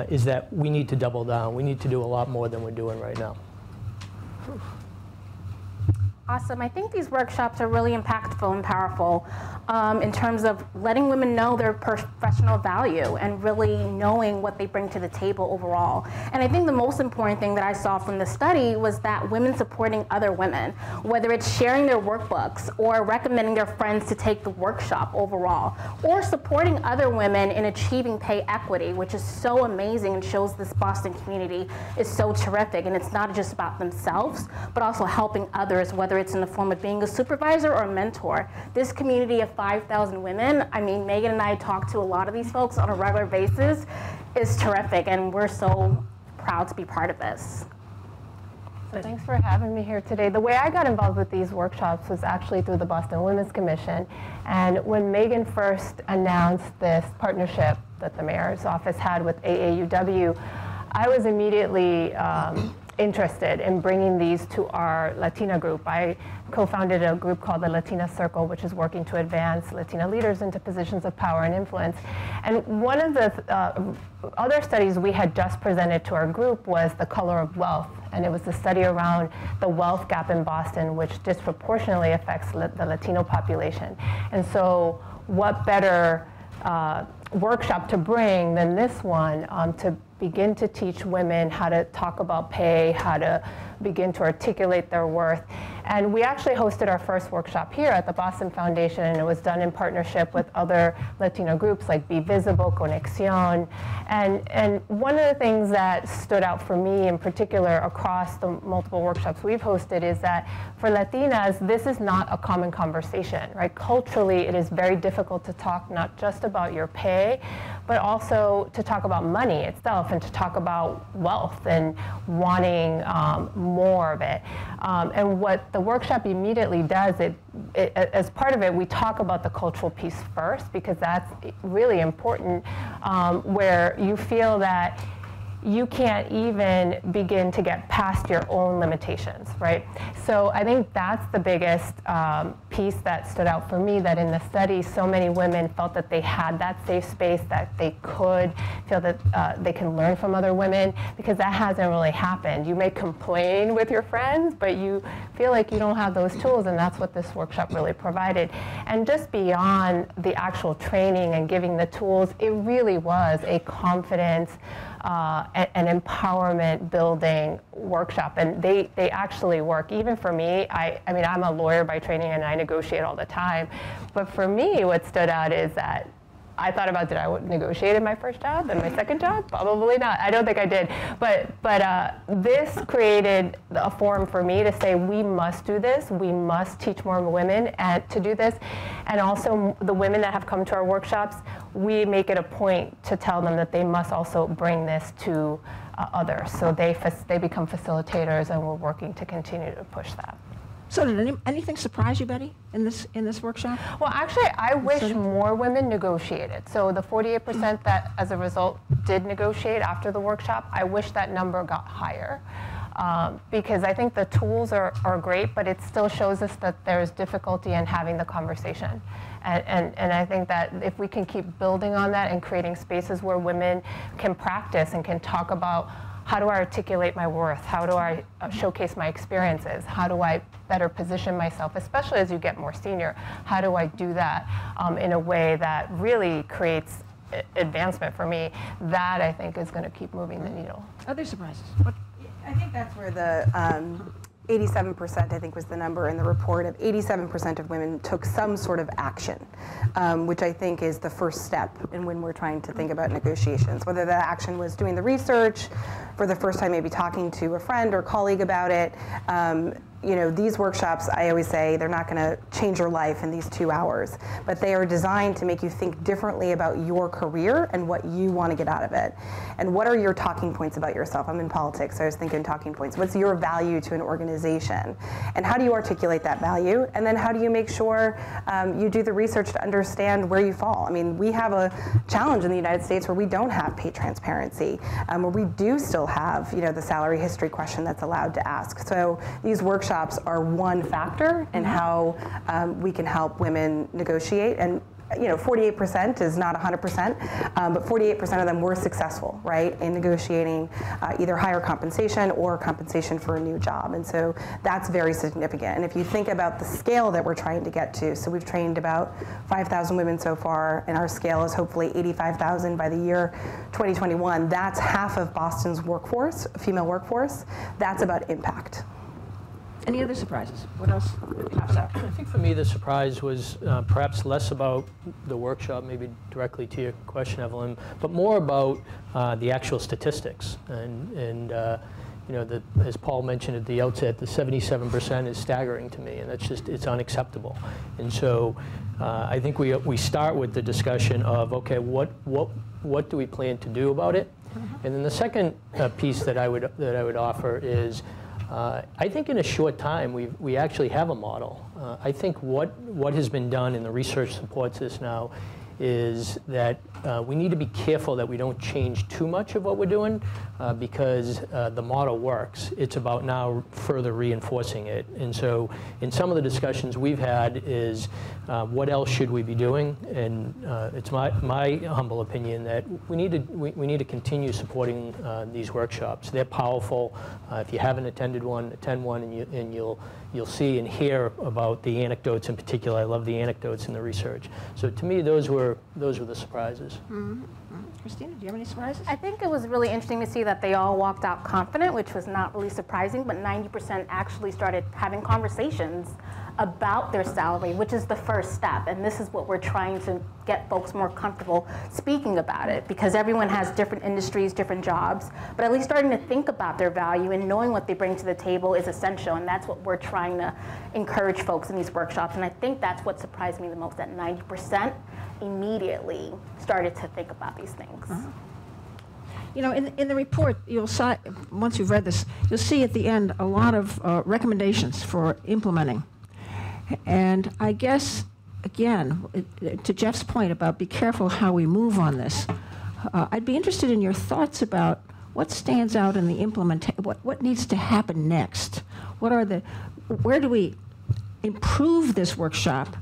is that we need to double down. We need to do a lot more than we're doing right now. Awesome. I think these workshops are really impactful and powerful in terms of letting women know their professional value and really knowing what they bring to the table overall. And I think the most important thing that I saw from the study was that women supporting other women, whether it's sharing their workbooks or recommending their friends to take the workshop overall, or supporting other women in achieving pay equity, which is so amazing and shows this Boston community is so terrific. And it's not just about themselves, but also helping others, whether it's in the form of being a supervisor or a mentor. This community of 5,000 women, I mean, Megan and I talk to a lot of these folks on a regular basis, is terrific, and we're so proud to be part of this. Thanks for having me here today. The way I got involved with these workshops was actually through the Boston Women's Commission. And when Megan first announced this partnership that the mayor's office had with AAUW, I was immediately interested in bringing these to our Latina group. I co-founded a group called the Latina Circle, which is working to advance Latina leaders into positions of power and influence. And one of the other studies we had just presented to our group was the color of wealth. And it was the study around the wealth gap in Boston, which disproportionately affects the Latino population. And so what better workshop to bring than this one to begin to teach women how to talk about pay, how to begin to articulate their worth. And we actually hosted our first workshop here at the Boston Foundation, and it was done in partnership with other Latino groups like Be Visible, Conexión. And one of the things that stood out for me in particular across the multiple workshops we've hosted is that for Latinas, this is not a common conversation, right? Culturally, it is very difficult to talk not just about your pay, but also to talk about money itself and to talk about wealth and wanting more of it. And what the workshop immediately does, as part of it, we talk about the cultural piece first, because that's really important, where you feel that you can't even begin to get past your own limitations, right? So I think that's the biggest piece that stood out for me, that in the study, so many women felt that they had that safe space, that they could feel that they can learn from other women, because that hasn't really happened. You may complain with your friends, but you feel like you don't have those tools, and that's what this workshop really provided. And just beyond the actual training and giving the tools, it really was a confidence an empowerment building workshop, and they actually work. Even for me, I mean, I'm a lawyer by training and I negotiate all the time, but for me what stood out is that I thought about, did I negotiate in my first job and my second job? Probably not. I don't think I did. But this created a forum for me to say, we must do this. We must teach more women to do this. And also the women that have come to our workshops, we make it a point to tell them that they must also bring this to others. So they become facilitators, and we're working to continue to push that. So did anything surprise you, Betty, in this workshop? Well, actually, I wish more women negotiated. So the 48% that, as a result, did negotiate after the workshop, I wish that number got higher. Because I think the tools are great, but it still shows us that there's difficulty in having the conversation. And I think that if we can keep building on that and creating spaces where women can practice and can talk about, how do I articulate my worth? How do I showcase my experiences? How do I better position myself, especially as you get more senior? How do I do that in a way that really creates advancement for me? That, I think, is going to keep moving the needle. Other surprises? I think that's where the 87%, I think, was the number in the report, of 87% of women took some sort of action, which I think is the first step in when we're trying to think about negotiations. Whether that action was doing the research, for the first time maybe talking to a friend or colleague about it. You know, these workshops, I always say, they're not going to change your life in these 2 hours, but they are designed to make you think differently about your career and what you want to get out of it. And what are your talking points about yourself? I'm in politics, so I was thinking talking points. What's your value to an organization? And how do you articulate that value? And then how do you make sure you do the research to understand where you fall? I mean, we have a challenge in the United States where we don't have pay transparency, where we do still have, you know, the salary history question that's allowed to ask. So these workshops are one factor in how we can help women negotiate. And you know, 48% is not 100%, but 48% of them were successful, right, in negotiating either higher compensation or compensation for a new job. And so that's very significant. And if you think about the scale that we're trying to get to, so we've trained about 5,000 women so far, and our scale is hopefully 85,000 by the year 2021. That's half of Boston's workforce, female workforce. That's about impact. Any other surprises? What else pops out? I think for me the surprise was perhaps less about the workshop, maybe directly to your question, Evelyn, but more about the actual statistics. And you know, as Paul mentioned at the outset, the 77% is staggering to me, and that's just, it's unacceptable. And so I think we start with the discussion of, okay, what do we plan to do about it? And then the second piece that I would offer is, I think in a short time, we actually have a model. I think what has been done, and the research supports this now, is that we need to be careful that we don't change too much of what we're doing because the model works. It's about now further reinforcing it. And so in some of the discussions we've had is what else should we be doing? And it's my humble opinion that we need to continue supporting these workshops. They're powerful. If you haven't attended one, attend one, and you'll see and hear about the anecdotes in particular. I love the anecdotes in the research. So to me, those were the surprises. Mm-hmm. Christina, do you have any surprises? I think it was really interesting to see that they all walked out confident, which was not really surprising, but 90% actually started having conversations about their salary, which is the first step. And this is what we're trying to get folks more comfortable speaking about it, because everyone has different industries, different jobs, but at least starting to think about their value and knowing what they bring to the table is essential. And that's what we're trying to encourage folks in these workshops. And I think that's what surprised me the most, that 90% immediately started to think about these things. Uh-huh. You know, in the report, you'll see, once you've read this, you'll see at the end a lot of recommendations for implementing. And I guess, again, to Jeff's point about be careful how we move on this, I'd be interested in your thoughts about what stands out in the implementation, what needs to happen next? Where do we improve this workshop,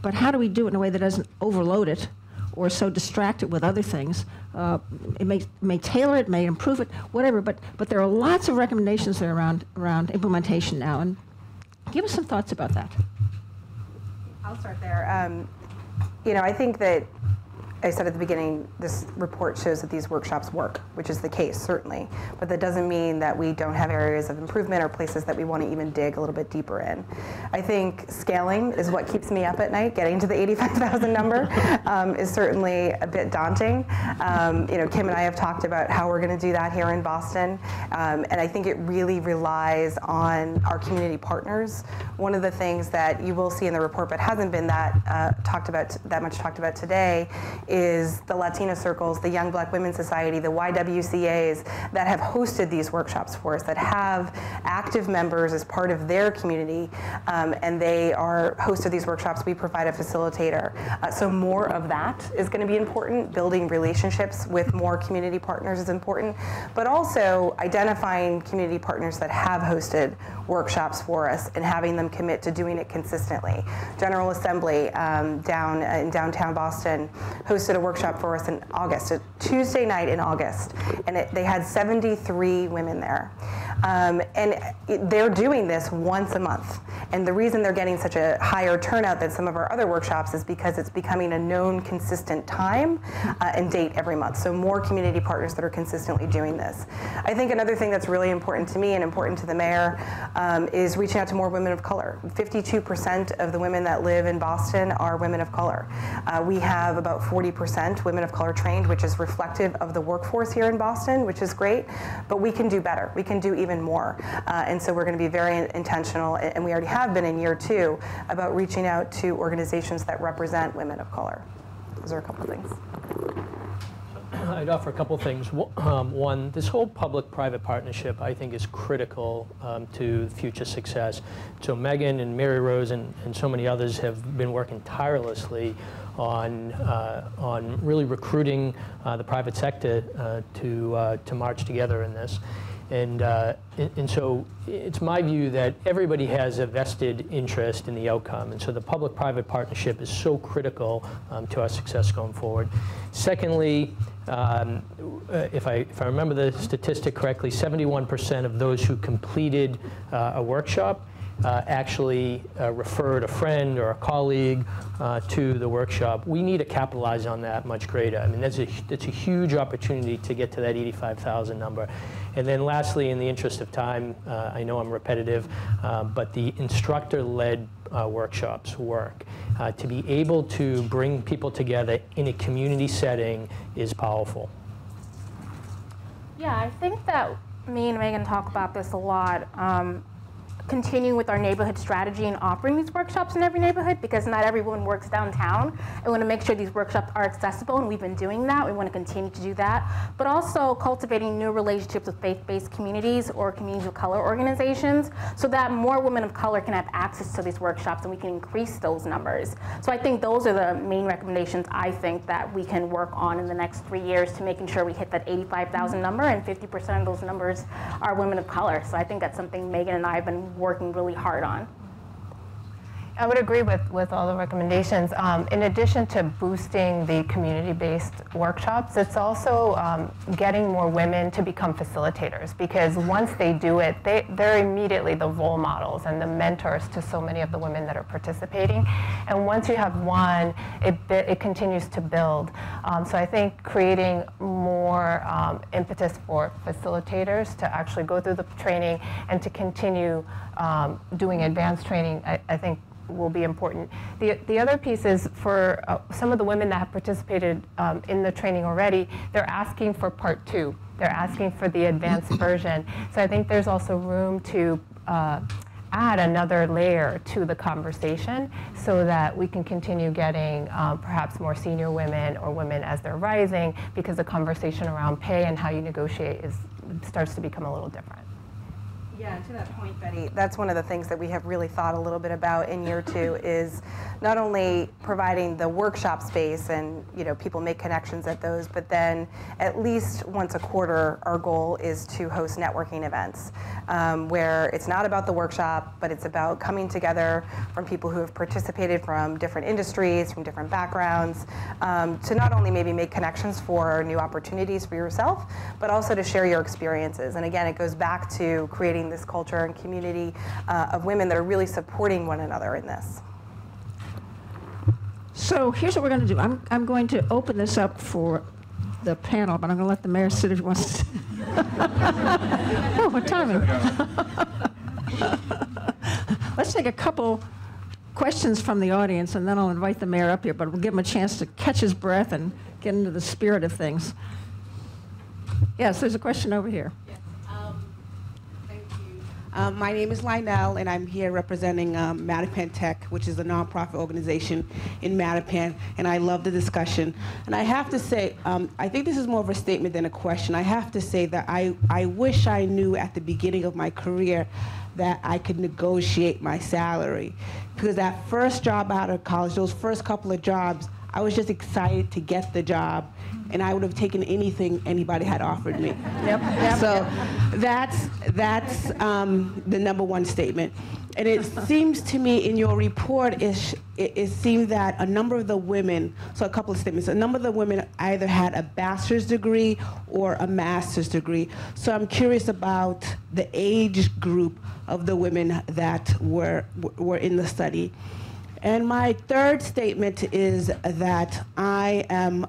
but how do we do it in a way that doesn't overload it or so distract it with other things? It may tailor it, may improve it, whatever, but there are lots of recommendations there around implementation now, and give us some thoughts about that. I'll start there. You know, I think that I said at the beginning, this report shows that these workshops work, which is the case, certainly. But that doesn't mean that we don't have areas of improvement or places that we want to even dig a little bit deeper in. I think scaling is what keeps me up at night. Getting to the 85,000 number is certainly a bit daunting. You know, Kim and I have talked about how we're going to do that here in Boston. And I think it really relies on our community partners. One of the things that you will see in the report, but hasn't been that much talked about today, is the Latina circles, the Young Black Women's Society, the YWCAs that have hosted these workshops for us, that have active members as part of their community, and they are hosted these workshops. We provide a facilitator. So more of that is going to be important. Building relationships with more community partners is important, but also identifying community partners that have hosted workshops for us and having them commit to doing it consistently. General Assembly down in downtown Boston hosted a workshop for us in August, a Tuesday night in August, and they had 73 women there. And they're doing this once a month. And the reason they're getting such a higher turnout than some of our other workshops is because it's becoming a known, consistent time and date every month. So more community partners that are consistently doing this. I think another thing that's really important to me and important to the mayor is reaching out to more women of color. 52% of the women that live in Boston are women of color. We have about 40% women of color trained, which is reflective of the workforce here in Boston, which is great, but we can do better. We can do even more. And so we're going to be very intentional, and we already have been in year 2, about reaching out to organizations that represent women of color. Those are a couple of things. I'd offer a couple things. One, this whole public-private partnership, I think, is critical to future success. So Megan and Mary Rose and so many others have been working tirelessly on really recruiting the private sector to march together in this. And so it's my view that everybody has a vested interest in the outcome, and so the public-private partnership is so critical to our success going forward. Secondly, if I remember the statistic correctly, 71% of those who completed a workshop actually referred a friend or a colleague to the workshop. We need to capitalize on that much greater. I mean, that's a huge opportunity to get to that 85,000 number. And then lastly, in the interest of time, I know I'm repetitive, but the instructor-led workshops work. To be able to bring people together in a community setting is powerful. Yeah, I think that me and Megan talk about this a lot. continuing with our neighborhood strategy and offering these workshops in every neighborhood, because not everyone works downtown. We want to make sure these workshops are accessible, and we've been doing that. We want to continue to do that. But also cultivating new relationships with faith-based communities or communities of color organizations, so that more women of color can have access to these workshops and we can increase those numbers. So I think those are the main recommendations I think that we can work on in the next 3 years to making sure we hit that 85,000 number, and 50% of those numbers are women of color. So I think that's something Megan and I have been working really hard on. I would agree with all the recommendations. In addition to boosting the community-based workshops, it's also getting more women to become facilitators, because once they do it, they're immediately the role models and the mentors to so many of the women that are participating. And once you have one, it continues to build. So I think creating more impetus for facilitators to actually go through the training and to continue doing advanced training, I think will be important. The other piece is for some of the women that have participated in the training already, they're asking for part 2. They're asking for the advanced version. So I think there's also room to add another layer to the conversation so that we can continue getting perhaps more senior women or women as they're rising, because the conversation around pay and how you negotiate starts to become a little different. Yeah, to that point, Betty, that's one of the things that we have really thought a little bit about in year 2 is not only providing the workshop space and people make connections at those, but then at least once a quarter our goal is to host networking events where it's not about the workshop, but it's about coming together from people who have participated from different industries, from different backgrounds, to not only maybe make connections for new opportunities for yourself, but also to share your experiences. And again, it goes back to creating this culture and community of women that are really supporting one another in this. So here's what we're going to do. I'm going to open this up for the panel, but I'm going to let the mayor sit if he wants to. Oh, what timing. Let's take a couple questions from the audience, and then I'll invite the mayor up here, but we'll give him a chance to catch his breath and get into the spirit of things. Yes, there's a question over here. My name is Lionel, and I'm here representing Mattapan Tech, which is a nonprofit organization in Mattapan, and I love the discussion. And I have to say, I think this is more of a statement than a question. I have to say that I wish I knew at the beginning of my career that I could negotiate my salary. Because that first job out of college, those first couple of jobs, I was just excited to get the job, and I would have taken anything anybody had offered me. So that's the number one statement. And it seems to me in your report, it seemed that a number of the women, so a couple of statements, a number of the women either had a bachelor's degree or a master's degree. So I'm curious about the age group of the women that were in the study. And my third statement is that I'm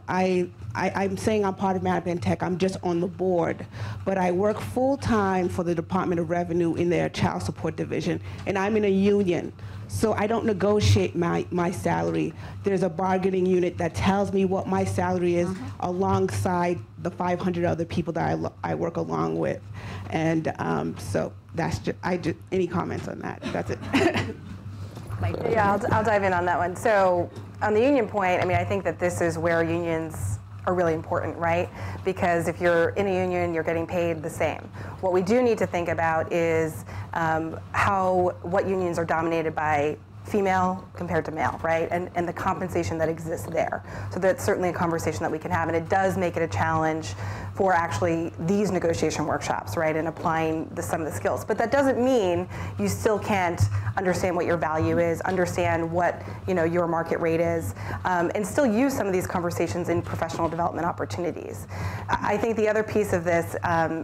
saying I'm part of Mattapan Tech. I'm just on the board, but I work full-time for the Department of Revenue in their child support division, and I'm in a union, so I don't negotiate my salary. There's a bargaining unit that tells me what my salary is alongside the 500 other people that I work along with, and so that's just, any comments on that? That's it. Yeah, I'll dive in on that one. So on the union point, I mean, I think that this is where unions are really important, right? Because if you're in a union, you're getting paid the same. What we do need to think about is what unions are dominated by female compared to male, right? And the compensation that exists there. So that's certainly a conversation that we can have, and it does make it a challenge for actually these negotiation workshops, right, and applying some of the skills. But that doesn't mean you still can't understand what your value is, understand what your market rate is, and still use some of these conversations in professional development opportunities. I think the other piece of this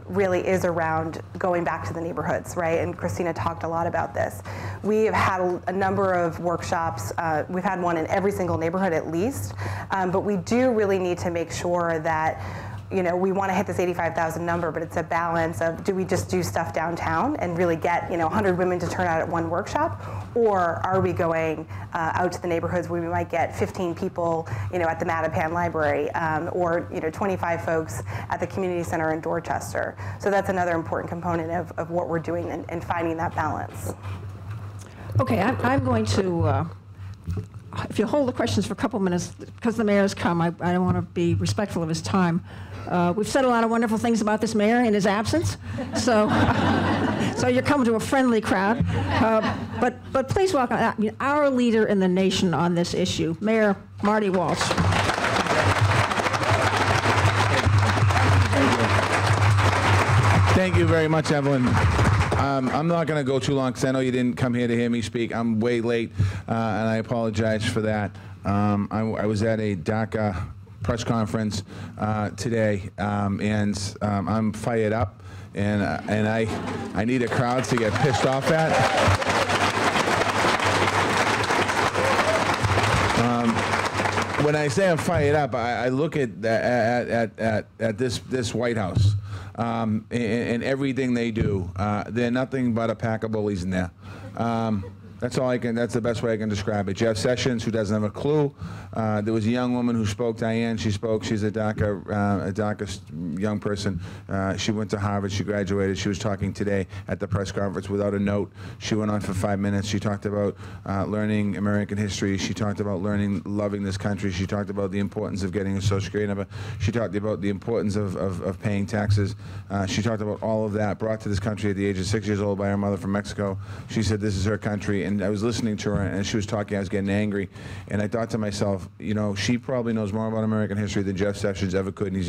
really is around going back to the neighborhoods, right? And Christina talked a lot about this. We have had a number of workshops. We've had one in every single neighborhood at least, but we do really need to make sure that we want to hit this 85,000 number, but it's a balance of, do we just do stuff downtown and really get 100 women to turn out at one workshop, or are we going out to the neighborhoods where we might get 15 people at the Mattapan Library, or 25 folks at the community center in Dorchester. So that's another important component of what we're doing and finding that balance. Okay, I'm going to, if you hold the questions for a couple minutes, because the mayor's come, I don't want to be respectful of his time. We've said a lot of wonderful things about this mayor in his absence, so so you're coming to a friendly crowd. But please welcome our leader in the nation on this issue, Mayor Marty Walsh. Thank you very much, Evelyn. I'm not going to go too long because I know you didn't come here to hear me speak. I'm way late, and I apologize for that. I was at a DACA press conference today, and I'm fired up, and I need a crowd to get pissed off at. When I say I'm fired up, I look at this White House. And everything they do, they're nothing but a pack of bullies in there. That's all I can. That's the best way I can describe it. Jeff Sessions, who doesn't have a clue. There was a young woman who spoke. Diane. She spoke. She's a DACA young person. She went to Harvard. She graduated. She was talking today at the press conference without a note. She went on for 5 minutes. She talked about learning American history. She talked about loving this country. She talked about the importance of getting a Social Security number. She talked about the importance of paying taxes. She talked about all of that. Brought to this country at the age of 6 years old by her mother from Mexico. She said this is her country. And I was listening to her, and she was talking. I was getting angry, and I thought to myself, she probably knows more about American history than Jeff Sessions ever could, and he's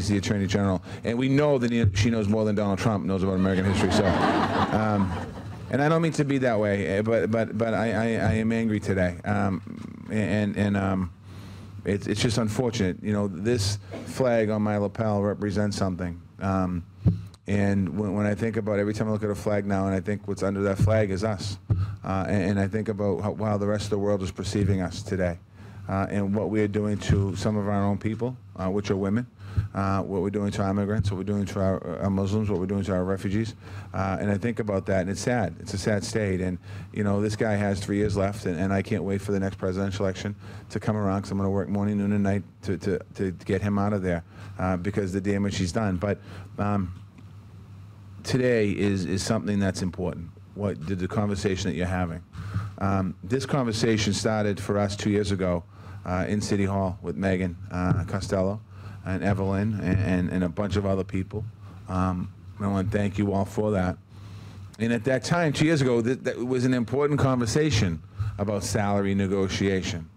the Attorney General. And we know that she knows more than Donald Trump knows about American history. So, and I don't mean to be that way, but I am angry today, it's just unfortunate. This flag on my lapel represents something. And when I think about every time I look at a flag now, and I think what's under that flag is us. And I think about how the rest of the world is perceiving us today. And what we are doing to some of our own people, which are women, what we're doing to our immigrants, what we're doing to our Muslims, what we're doing to our refugees. And I think about that, and it's sad. It's a sad state. And, this guy has 3 years left, and I can't wait for the next presidential election to come around, because I'm going to work morning, noon, and night to get him out of there because the damage he's done. But today is something that's important. The conversation that you're having. This conversation started for us 2 years ago in City Hall with Megan Costello and Evelyn and a bunch of other people. I want to thank you all for that. And at that time, 2 years ago, that was an important conversation about salary negotiation.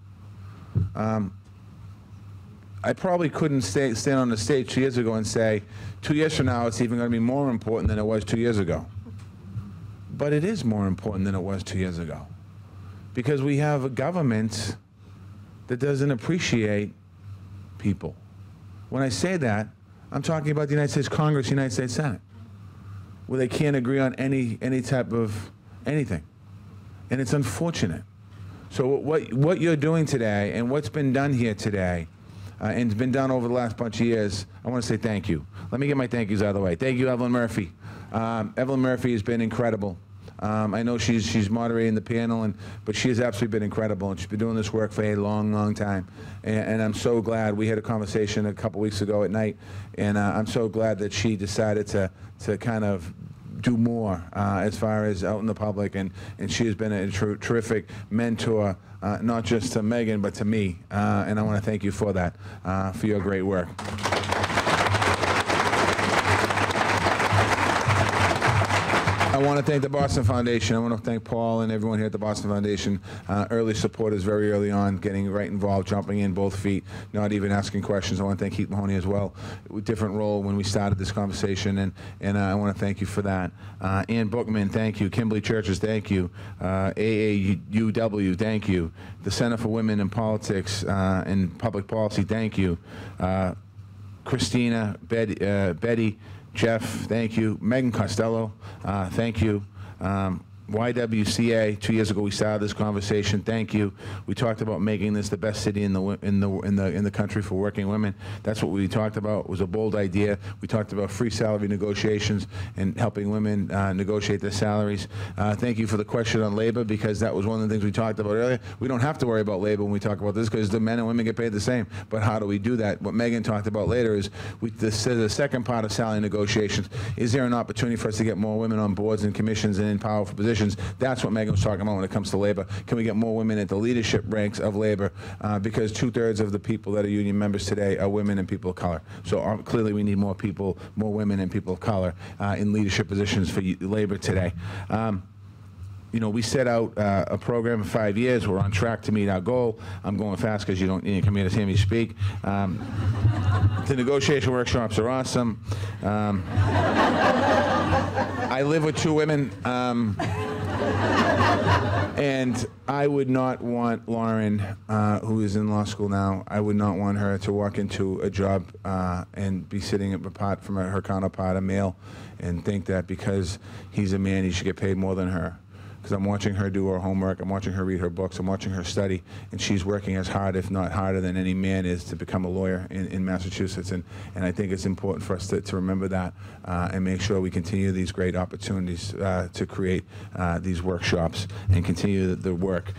I probably couldn't stand on the stage 2 years ago and say, 2 years from now, it's even going to be more important than it was 2 years ago. But it is more important than it was 2 years ago, because we have a government that doesn't appreciate people. When I say that, I'm talking about the United States Congress, the United States Senate, where they can't agree on any type of anything. And it's unfortunate. So what you're doing today and what's been done here today, and it's been done over the last bunch of years, I want to say thank you. Let me get my thank yous out of the way. Thank you, Evelyn Murphy. Evelyn Murphy has been incredible. I know she's moderating the panel, but she has absolutely been incredible, and she's been doing this work for a long, long time. And I'm so glad. We had a conversation a couple weeks ago at night, and I'm so glad that she decided to kind of do more as far as out in the public, and she has been a terrific mentor, not just to Megan, but to me. And I want to thank you for that, for your great work. I want to thank the Boston Foundation. I want to thank Paul and everyone here at the Boston Foundation. Early supporters very early on, getting right involved, jumping in both feet, not even asking questions. I want to thank Heath Mahoney as well. Different role when we started this conversation, and I want to thank you for that. Ann Bookman, thank you. Kimberly Churches, thank you. AAUW, thank you. The Center for Women in Politics and Public Policy, thank you. Christina, Betty, Jeff, thank you. Megan Costello, thank you. YWCA, 2 years ago we started this conversation. Thank you. We talked about making this the best city in the country for working women. That's what we talked about. It was a bold idea. We talked about free salary negotiations and helping women negotiate their salaries. Thank you for the question on labor, because that was one of the things we talked about earlier. We don't have to worry about labor when we talk about this, because the men and women get paid the same. But how do we do that? What Megan talked about later is the second part of salary negotiations. Is there an opportunity for us to get more women on boards and commissions and in powerful positions? That's what Megan was talking about when it comes to labor. Can we get more women at the leadership ranks of labor? Because 2/3 of the people that are union members today are women and people of color. So clearly we need more people, more women and people of color in leadership positions for labor today. You know, we set out a program for 5 years. We're on track to meet our goal. I'm going fast because you didn't come here to hear me speak. The negotiation workshops are awesome. I live with 2 women, and I would not want Lauren, who is in law school now, I would not want her to walk into a job and be sitting apart from her counterpart, a male, and think that because he's a man, he should get paid more than her. Because I'm watching her do her homework, I'm watching her read her books, I'm watching her study, and she's working as hard, if not harder, than any man is to become a lawyer in Massachusetts. And I think it's important for us to remember that and make sure we continue these great opportunities to create these workshops and continue the work.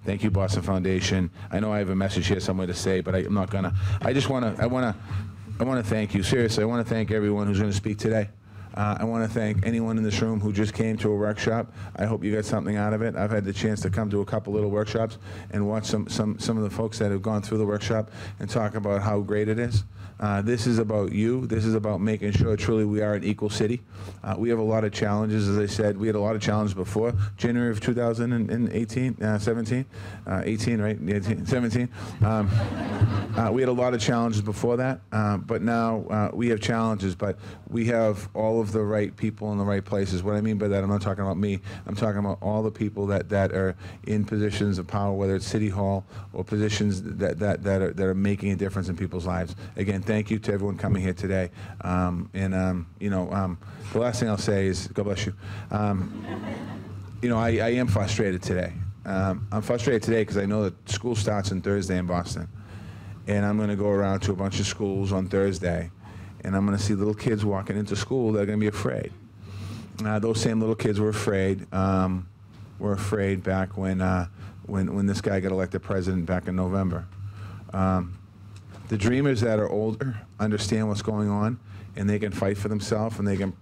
Thank you, Boston Foundation. I know I have a message here somewhere to say, but I'm not gonna. I want to thank you. Seriously, I want to thank everyone who's going to speak today. I want to thank anyone in this room who just came to a workshop. I hope you got something out of it. I've had the chance to come to a couple little workshops and watch some of the folks that have gone through the workshop and talk about how great it is. This is about you. This is about making sure truly we are an equal city. We have a lot of challenges, as I said. We had a lot of challenges before January of 2018, 17, 18, right? 18, 17. We had a lot of challenges before that, but now we have challenges, but we have all of the right people in the right places. What I mean by that, I'm not talking about me. I'm talking about all the people that are in positions of power, whether it's City Hall or positions that are making a difference in people's lives. Again, thank you to everyone coming here today. The last thing I'll say is, God bless you. I am frustrated today. I'm frustrated today because I know that school starts on Thursday in Boston. And I'm going to go around to a bunch of schools on Thursday, and I'm going to see little kids walking into school that are going to be afraid. Those same little kids were afraid. Were afraid back when this guy got elected president back in November. The dreamers that are older understand what's going on, and they can fight for themselves, and they can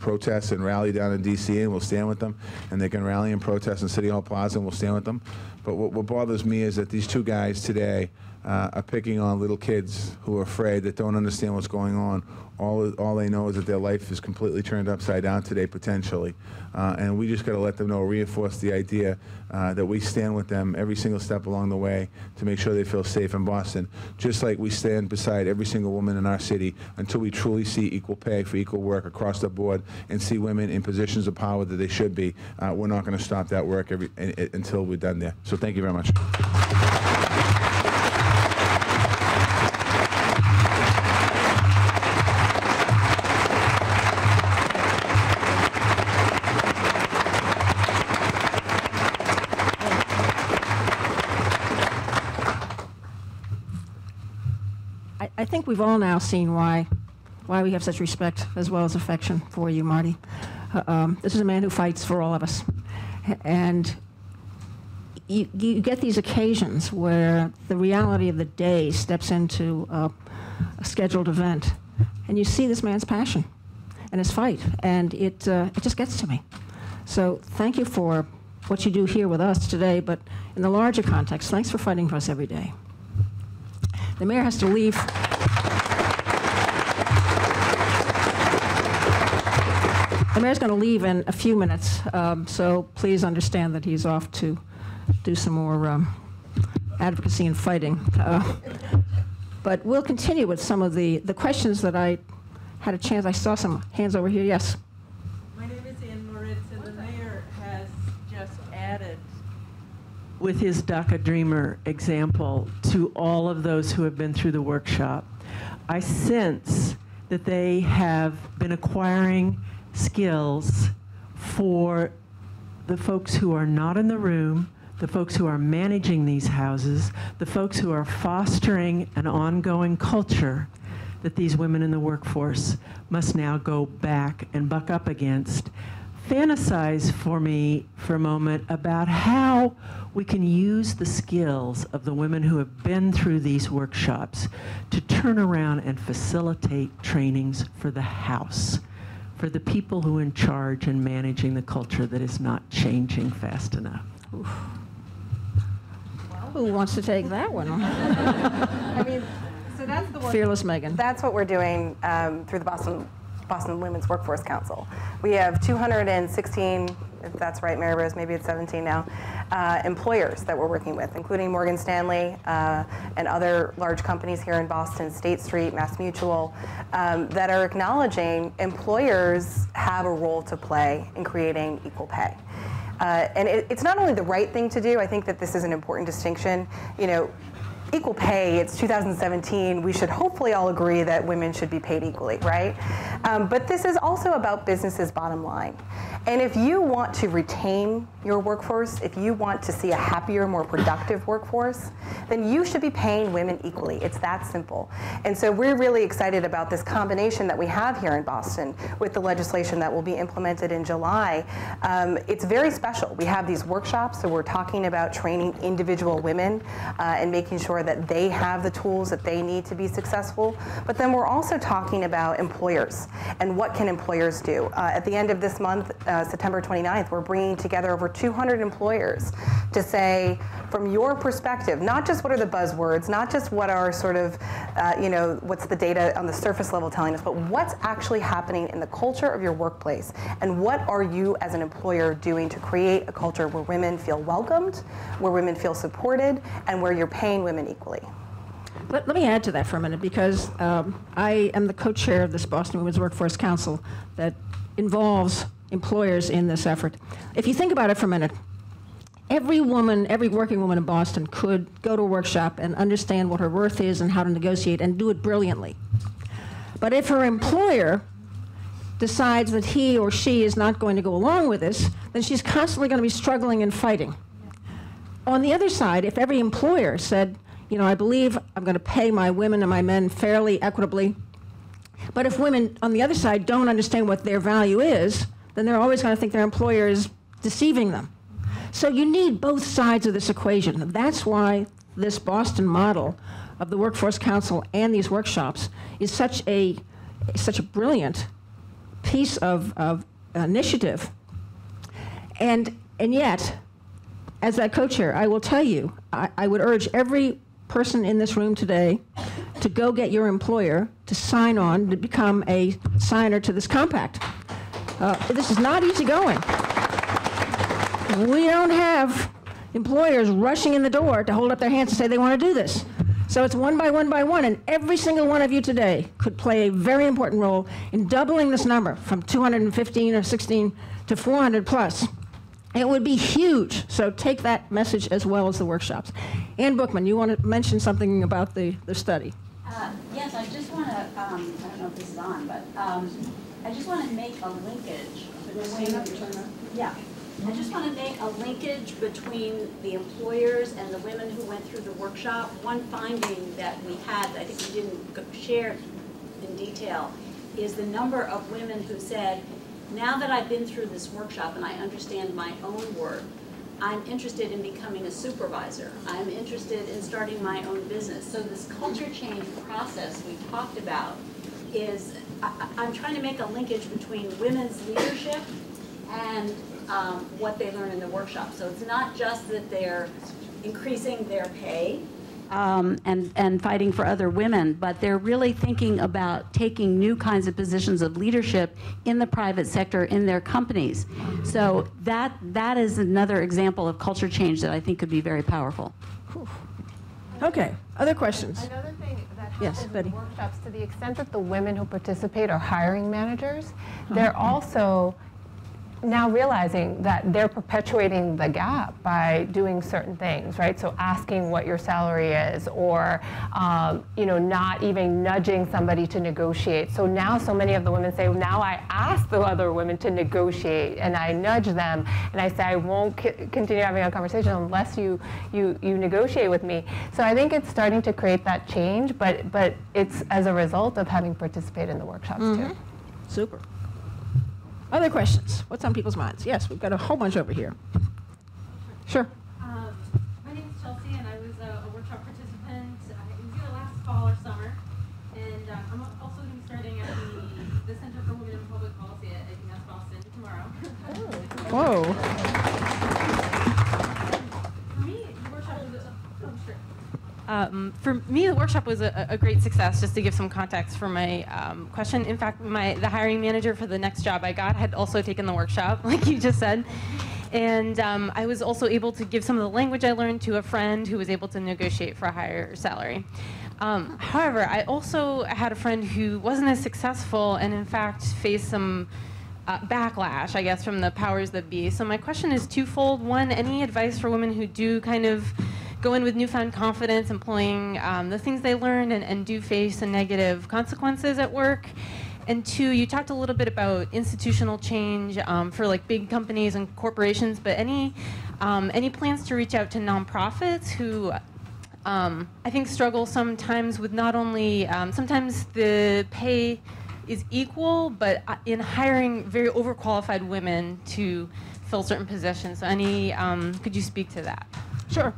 protest and rally down in D.C., and we'll stand with them, and they can rally and protest in City Hall Plaza, and we'll stand with them. But what bothers me is that these 2 guys today are picking on little kids who are afraid, that don't understand what's going on. All they know is that their life is completely turned upside down today, potentially. And we just got to let them know, reinforce the idea that we stand with them every single step along the way to make sure they feel safe in Boston. Just like we stand beside every single woman in our city until we truly see equal pay for equal work across the board and see women in positions of power that they should be. We're not going to stop that work until we're done there. So thank you very much. I think we've all now seen why we have such respect as well as affection for you, Marty. This is a man who fights for all of us. And you get these occasions where the reality of the day steps into a scheduled event, and you see this man's passion and his fight, and it just gets to me. So thank you for what you do here with us today, but in the larger context, thanks for fighting for us every day. The mayor has to leave. The mayor's going to leave in a few minutes, so please understand that he's off to do some more advocacy and fighting. But we'll continue with some of the questions that I had a chance. I saw some hands over here. Yes. My name is Ann Moritz, and the mayor has just added, with his DACA Dreamer example, to all of those who have been through the workshop. I sense that they have been acquiring skills for the folks who are not in the room, the folks who are managing these houses, the folks who are fostering an ongoing culture that these women in the workforce must now go back and buck up against. Fantasize for me for a moment about how we can use the skills of the women who have been through these workshops to turn around and facilitate trainings for the house, for the people who are in charge and managing the culture that is not changing fast enough. Oof. Who wants to take that one? I mean, so that's the work. Fearless Megan. That's what we're doing through the Boston Women's Workforce Council. We have 216, if that's right, Mary Rose, maybe it's 17 now, employers that we're working with, including Morgan Stanley and other large companies here in Boston, State Street, Mass Mutual, that are acknowledging employers have a role to play in creating equal pay. And it's not only the right thing to do, I think that this is an important distinction. You know, equal pay, it's 2017, we should hopefully all agree that women should be paid equally, right? But this is also about businesses' bottom line. And if you want to retain your workforce, if you want to see a happier, more productive workforce, then you should be paying women equally. It's that simple. And so we're really excited about this combination that we have here in Boston with the legislation that will be implemented in July. It's very special. We have these workshops, so we're talking about training individual women and making sure that they have the tools that they need to be successful. But then we're also talking about employers and what can employers do. At the end of this month, September 29th, we're bringing together over 200 employers to say, from your perspective, not just what are the buzzwords, not just what are sort of, what's the data on the surface level telling us, but what's actually happening in the culture of your workplace, and what are you as an employer doing to create a culture where women feel welcomed, where women feel supported, and where you're paying women equally. Let me add to that for a minute, because I am the co-chair of this Boston Women's Workforce Council that involves employers in this effort. If you think about it for a minute, every woman, every working woman in Boston could go to a workshop and understand what her worth is and how to negotiate and do it brilliantly. But if her employer decides that he or she is not going to go along with this, then she's constantly going to be struggling and fighting. On the other side, if every employer said, you know, I believe I'm going to pay my women and my men fairly, equitably, but if women on the other side don't understand what their value is, then they're always going to think their employer is deceiving them. So you need both sides of this equation. That's why this Boston model of the Workforce Council and these workshops is such a brilliant piece of initiative. And yet, as that co-chair, I will tell you, I would urge every person in this room today to go get your employer to sign on to become a signer to this compact. This is not easy going. We don't have employers rushing in the door to hold up their hands and say they want to do this. So it's one by one by one, and every single one of you today could play a very important role in doubling this number from 215 or 16 to 400 plus. It would be huge, so take that message as well as the workshops. Ann Bookman, you want to mention something about the study? Yes, I just want to, I don't know if this is on, but I just want to make a linkage between, I just want to make a linkage between the employers and the women who went through the workshop. One finding that we had, I think we didn't share in detail, is the number of women who said, now that I've been through this workshop and I understand my own work, I'm interested in becoming a supervisor. I'm interested in starting my own business. So this culture change process we talked about is, I'm trying to make a linkage between women's leadership and what they learn in the workshop. So it's not just that they're increasing their pay, and fighting for other women, but they're really thinking about taking new kinds of positions of leadership in the private sector in their companies. So that is another example of culture change that I think could be very powerful. Okay, other questions? Another thing that Yes, happens Betty. in workshops, to the extent that the women who participate are hiring managers, they're also now realizing that they're perpetuating the gap by doing certain things, right? So asking what your salary is, or not even nudging somebody to negotiate. So now so many of the women say, now I ask the other women to negotiate, and I nudge them, and I say I won't continue having a conversation unless you negotiate with me. So I think it's starting to create that change, but it's as a result of having participated in the workshops too. Super. Other questions? What's on people's minds? Yes, we've got a whole bunch over here. Sure. My name is Chelsea, and I was a workshop participant. It was either last fall or summer. And I'm also going to be starting at the Center for Women in Public Policy at UMass Boston tomorrow. Whoa. For me, the workshop was for me, the workshop was a great success, just to give some context for my question. In fact, the hiring manager for the next job I got had also taken the workshop, like you just said. And I was also able to give some of the language I learned to a friend who was able to negotiate for a higher salary. However, I also had a friend who wasn't as successful and, in fact, faced some backlash, I guess, from the powers that be. So my question is twofold. One, any advice for women who do kind of go in with newfound confidence, employing the things they learned and do face the negative consequences at work? And two, you talked a little bit about institutional change for like big companies and corporations, but any plans to reach out to nonprofits who I think struggle sometimes with not only, sometimes the pay is equal, but in hiring very overqualified women to fill certain positions. So could you speak to that? Sure.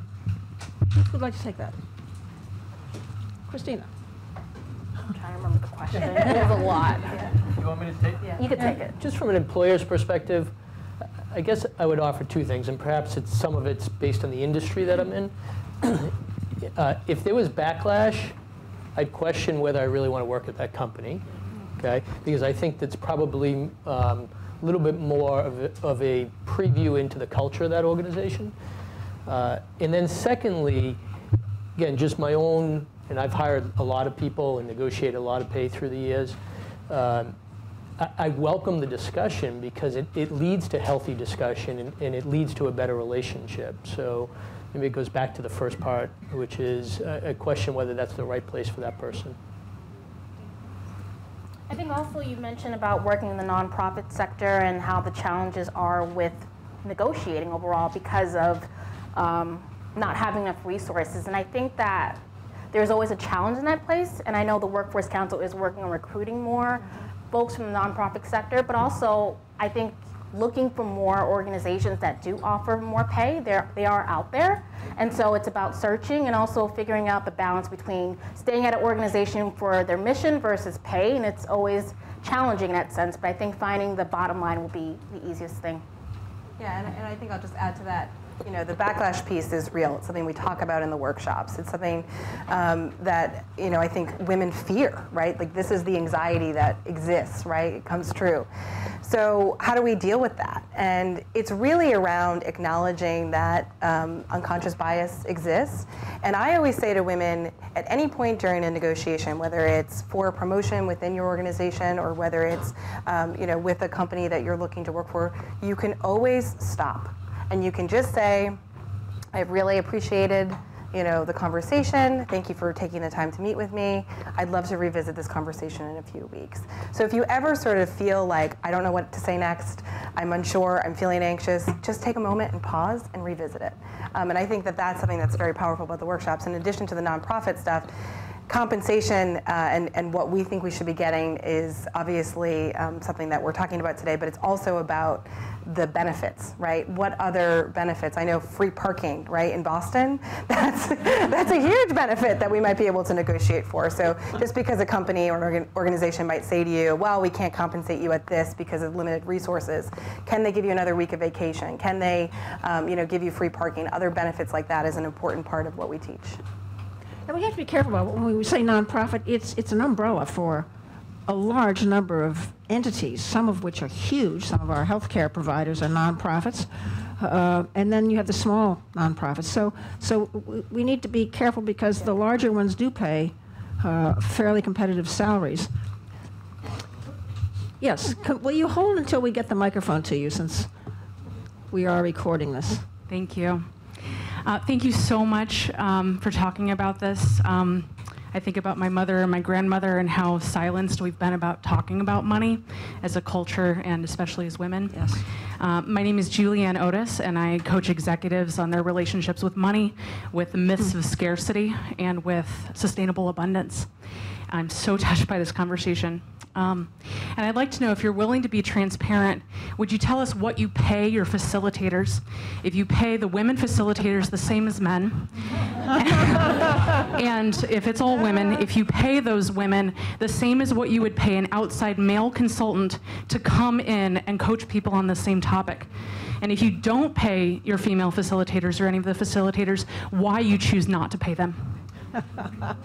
Who would like to take that? Christina. I'm trying to remember the question. There's a lot. You want me to take it? Yeah. You can take it. Just from an employer's perspective, I guess I would offer two things, and perhaps some of it's based on the industry that I'm in. If there was backlash, I'd question whether I really want to work at that company, okay? Because I think that's probably a little bit more of a preview into the culture of that organization. And then secondly, again, just my own, and I've hired a lot of people and negotiated a lot of pay through the years. I welcome the discussion because it leads to healthy discussion and it leads to a better relationship. So maybe it goes back to the first part, which is a question whether that's the right place for that person. I think also you mentioned about working in the nonprofit sector and how the challenges are with negotiating overall because of not having enough resources. And I think that there's always a challenge in that place. And I know the Workforce Council is working on recruiting more folks from the nonprofit sector, but also I think looking for more organizations that do offer more pay. They are out there. And so it's about searching and also figuring out the balance between staying at an organization for their mission versus pay. And it's always challenging in that sense, but I think finding the bottom line will be the easiest thing. Yeah, and I think I'll just add to that. You know, the backlash piece is real. It's something we talk about in the workshops. It's something that, I think women fear, right? Like, this is the anxiety that exists, right? It comes true. So how do we deal with that? And it's really around acknowledging that unconscious bias exists. And I always say to women, at any point during a negotiation, whether it's for a promotion within your organization or whether it's, with a company that you're looking to work for, you can always stop. And you can just say, I've really appreciated, the conversation. Thank you for taking the time to meet with me. I'd love to revisit this conversation in a few weeks. So if you ever sort of feel like, I don't know what to say next, I'm unsure, I'm feeling anxious, just take a moment and pause and revisit it. And I think that that's something that's very powerful about the workshops. In addition to the nonprofit stuff, compensation and what we think we should be getting is obviously something that we're talking about today, but it's also about the benefits, right? What other benefits? I know free parking, right, in Boston, that's a huge benefit that we might be able to negotiate for. So just because a company or an organization might say to you, well, we can't compensate you at this because of limited resources, can they give you another week of vacation? Can they give you free parking? Other benefits like that is an important part of what we teach. And we have to be careful about when we say nonprofit, it's an umbrella for a large number of entities, some of which are huge. Some of our healthcare providers are nonprofits. And then you have the small nonprofits. So we need to be careful because the larger ones do pay fairly competitive salaries. Yes, will you hold until we get the microphone to you, since we are recording this? Thank you. Thank you so much for talking about this. I think about my mother and my grandmother and how silenced we've been about talking about money as a culture and especially as women. Yes. My name is Julianne Otis, and I coach executives on their relationships with money, with the myths of scarcity, and with sustainable abundance. I'm so touched by this conversation. And I'd like to know, if you're willing to be transparent, would you tell us what you pay your facilitators? If you pay the women facilitators the same as men, and if it's all women, if you pay those women the same as what you would pay an outside male consultant to come in and coach people on the same topic. And if you don't pay your female facilitators or any of the facilitators, why you choose not to pay them.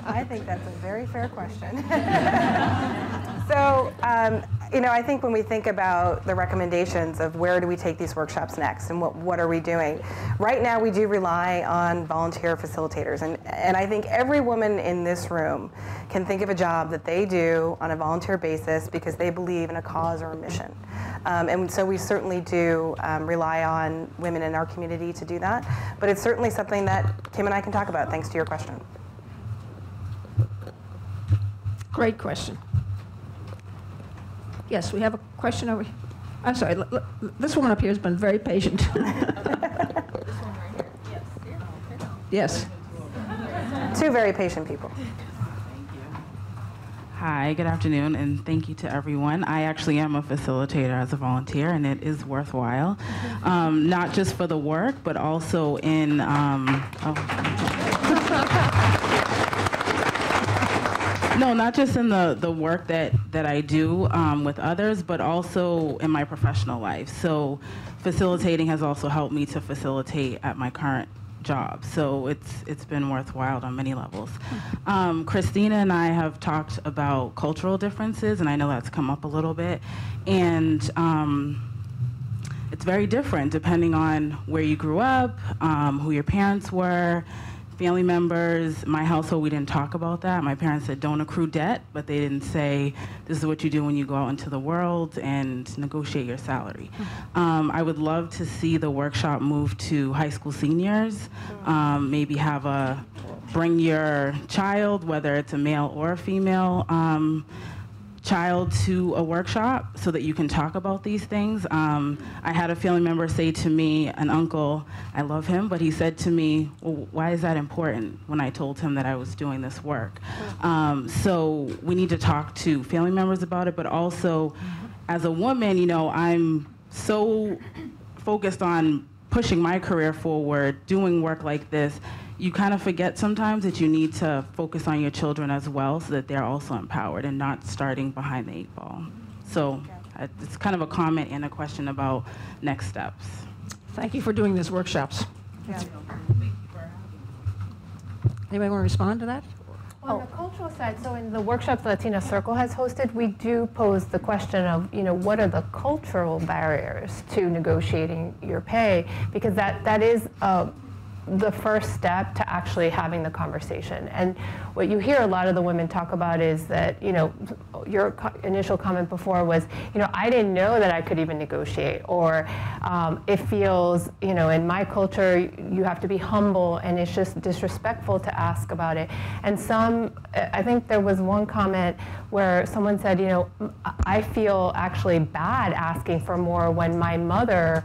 I think that's a very fair question. So, I think when we think about the recommendations of where do we take these workshops next and what are we doing, right now we do rely on volunteer facilitators. And I think every woman in this room can think of a job that they do on a volunteer basis because they believe in a cause or a mission. And so we certainly do rely on women in our community to do that. But it's certainly something that Kim and I can talk about, thanks to your question. Great question. Yes, we have a question over here. I'm sorry, this woman up here has been very patient. This one right here. Yes. Two very patient people. Hi, good afternoon, and thank you to everyone. I actually am a facilitator as a volunteer, and it is worthwhile, not just for the work, but also in, no, not just in the work that I do with others, but also in my professional life. So facilitating has also helped me to facilitate at my current job. So it's been worthwhile on many levels. Christina and I have talked about cultural differences, and I know that's come up a little bit. And it's very different depending on where you grew up, who your parents were, family members. My household, we didn't talk about that. My parents said, don't accrue debt, but they didn't say, this is what you do when you go out into the world and negotiate your salary. I would love to see the workshop move to high school seniors, maybe have bring your child, whether it's a male or a female, child to a workshop so that you can talk about these things. I had a family member say to me, an uncle, I love him, but he said to me, well, why is that important, when I told him that I was doing this work? So we need to talk to family members about it, but also as a woman, I'm so focused on pushing my career forward, doing work like this. You kind of forget sometimes that you need to focus on your children as well so that they're also empowered and not starting behind the 8 ball. So it's kind of a comment and a question about next steps. Thank you for doing these workshops. Yeah. Anybody want to respond to that? On the cultural side, so in the workshops Latina Circle has hosted, we do pose the question of, what are the cultural barriers to negotiating your pay? Because that is the first step to actually having the conversation. And what you hear a lot of the women talk about is that, your initial comment before was, I didn't know that I could even negotiate, or it feels, in my culture, you have to be humble and it's just disrespectful to ask about it. And I think there was one comment where someone said, I feel actually bad asking for more when my mother,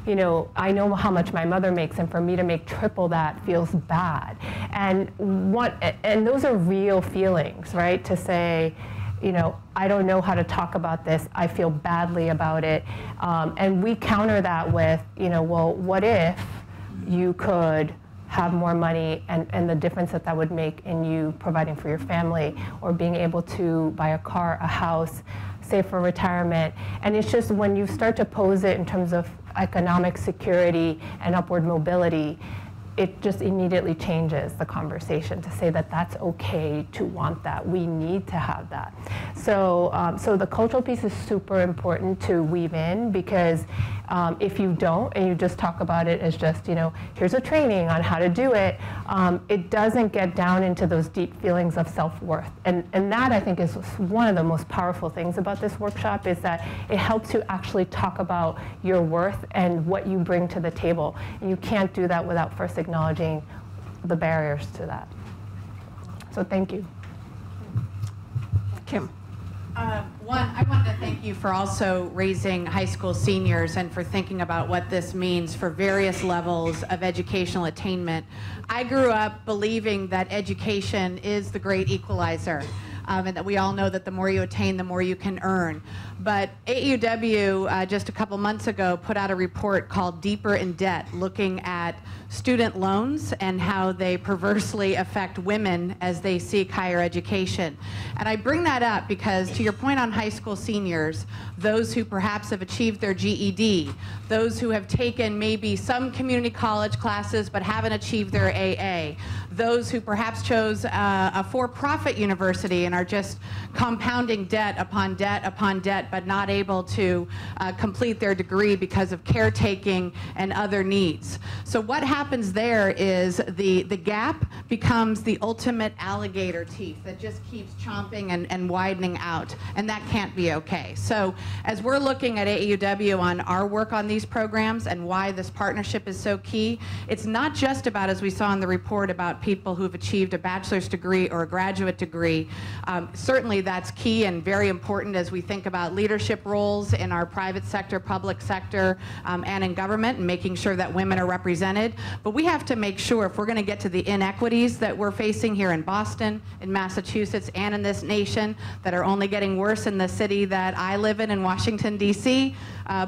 I know how much my mother makes, and for me to make triple that feels bad. And those are real feelings, right? To say, I don't know how to talk about this. I feel badly about it. And we counter that with, well, what if you could have more money and the difference that would make in you providing for your family, or being able to buy a car, a house, save for retirement. And it's just when you start to pose it in terms of economic security and upward mobility, it just immediately changes the conversation to say that that's okay to want that. We need to have that. So, so the cultural piece is super important to weave in, because if you don't and you just talk about it as just, you know, here's a training on how to do it, it doesn't get down into those deep feelings of self-worth. And that, I think, is one of the most powerful things about this workshop, is that it helps you actually talk about your worth and what you bring to the table. And you can't do that without first acknowledging the barriers to that. So thank you. Kim. One, I wanted to thank you for also raising high school seniors and for thinking about what this means for various levels of educational attainment. I grew up believing that education is the great equalizer. And that we all know that the more you attain, the more you can earn. But AAUW just a couple months ago put out a report called Deeper in Debt, looking at student loans and how they perversely affect women as they seek higher education. And I bring that up because, to your point on high school seniors, those who perhaps have achieved their GED, those who have taken maybe some community college classes but haven't achieved their AA, those who perhaps chose a for-profit university and are just compounding debt upon debt but not able to complete their degree because of caretaking and other needs. So what happens there is the gap becomes the ultimate alligator teeth that just keeps chomping and widening out, and that can't be okay. So as we're looking at AAUW on our work on these programs and why this partnership is so key, it's not just about, as we saw in the report, about people who've achieved a bachelor's degree or a graduate degree. Certainly that's key and very important as we think about leadership roles in our private sector, public sector, and in government, and making sure that women are represented. But we have to make sure, if we're going to get to the inequities that we're facing here in Boston, in Massachusetts, and in this nation, that are only getting worse in the city that I live in Washington, D.C.,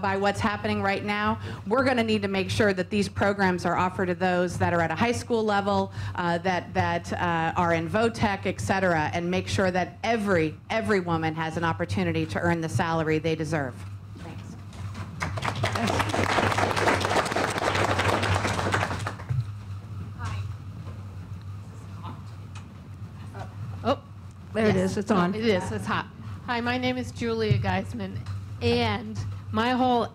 by what's happening right now, we're going to need to make sure that these programs are offered to those that are at a high school level, that are in VOTEC, et cetera, and make sure that every woman has an opportunity to earn the salary they deserve. Thanks. Oh, there it is. It's on. It is. It's hot. Hi, my name is Julia Geisman, and my whole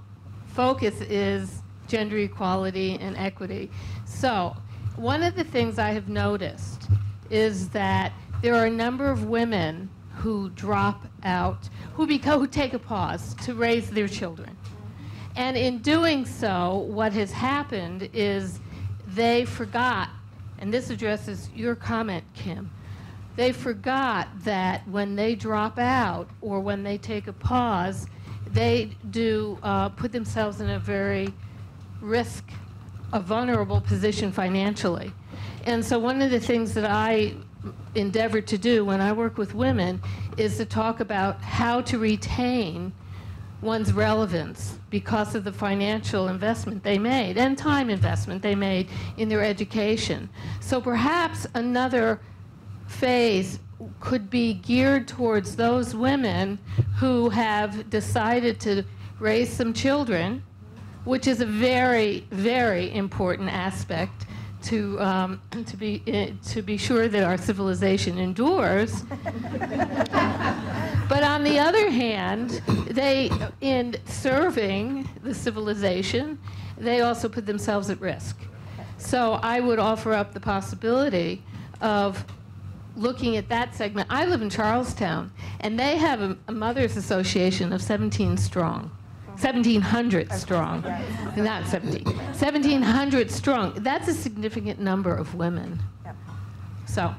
focus is gender equality and equity. So one of the things I have noticed is that there are a number of women who drop out, who take a pause to raise their children. And in doing so, what has happened is they forgot, and this addresses your comment, Kim, they forgot that when they drop out or when they take a pause, they do put themselves in a very a vulnerable position financially. And so one of the things that I endeavor to do when I work with women is to talk about how to retain one's relevance because of the financial investment they made and time investment they made in their education. So perhaps another phase could be geared towards those women who have decided to raise some children, which is a very, very important aspect to be sure that our civilization endures. But on the other hand, in serving the civilization, they also put themselves at risk. So I would offer up the possibility of looking at that segment. I live in Charlestown, and they have a mothers association of 17 strong. 1,700 strong, not 17. 1,700 strong. That's a significant number of women. Yep. So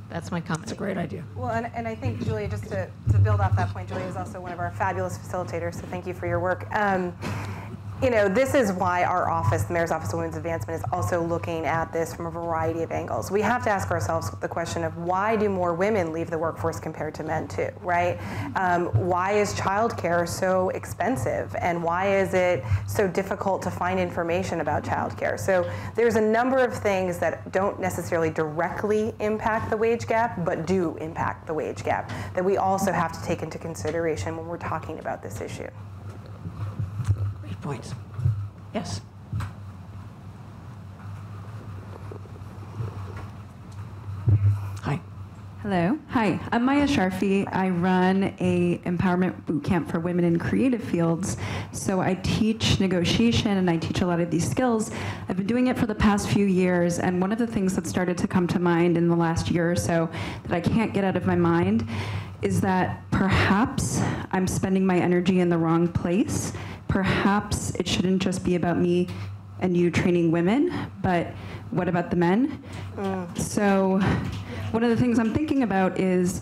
that's my comment. That's a great idea. Well, and I think, Julia, just to build off that point, Julia is also one of our fabulous facilitators, so thank you for your work. You know, this is why our office, the Mayor's Office of Women's Advancement, is also looking at this from a variety of angles. We have to ask ourselves the question of why do more women leave the workforce compared to men too, right? Why is childcare so expensive, and why is it so difficult to find information about childcare? So there's a number of things that don't necessarily directly impact the wage gap, but do impact the wage gap that we also have to take into consideration when we're talking about this issue. Points. Yes. Hi. Hello. Hi, I'm Maya Sharfi. I run a empowerment boot camp for women in creative fields. So I teach negotiation and I teach a lot of these skills. I've been doing it for the past few years, and one of the things that started to come to mind in the last year or so that I can't get out of my mind is that perhaps I'm spending my energy in the wrong place. Perhaps it shouldn't just be about me and you training women, but what about the men? So one of the things I'm thinking about is,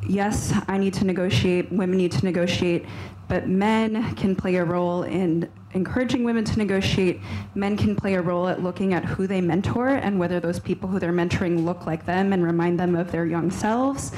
yes, I need to negotiate, women need to negotiate, but men can play a role in encouraging women to negotiate. Men can play a role at looking at who they mentor and whether those people who they're mentoring look like them and remind them of their young selves.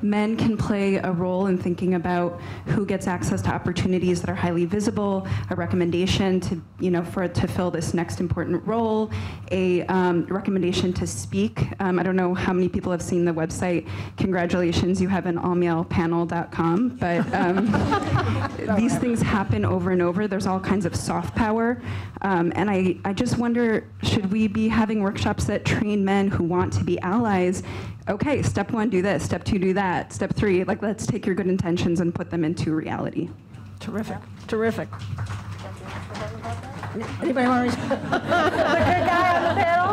Men can play a role in thinking about who gets access to opportunities that are highly visible, a recommendation to, to fill this next important role, a recommendation to speak. I don't know how many people have seen the website. Congratulations, you have an allmalepanel.com, but these things happen over and over. There's all kinds of soft power, and I just wonder, should we be having workshops that train men who want to be allies? Okay, step 1, do this. Step 2, do that. Step 3, let's take your good intentions and put them into reality. Terrific, terrific. Anybody want to respond? The good guy on the panel?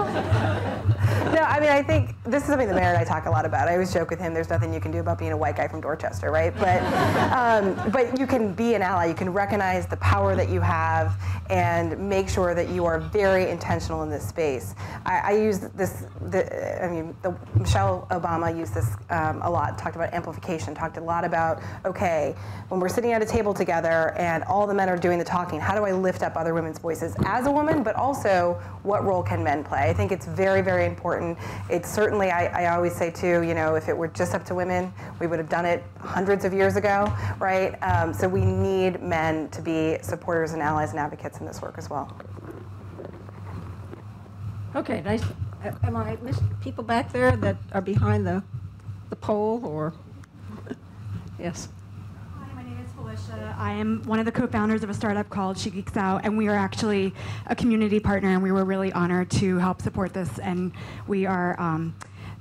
No, I mean, I think this is something the mayor and I talk a lot about. I always joke with him, there's nothing you can do about being a white guy from Dorchester, right? But you can be an ally. You can recognize the power that you have and make sure that you are very intentional in this space. I use this, Michelle Obama used this a lot, talked about amplification, talked a lot about, okay, when we're sitting at a table together and all the men are doing the talking, how do I lift up other women's voices as a woman, but also what role can men play? I think it's very, very important. It's certainly, I always say too, if it were just up to women, we would have done it hundreds of years ago, right? So we need men to be supporters and allies and advocates in this work as well. Okay, nice. Am I missing people back there that are behind the pole, or? Yes. I am one of the co-founders of a startup called She Geeks Out, and we are actually a community partner, and we were really honored to help support this, and we are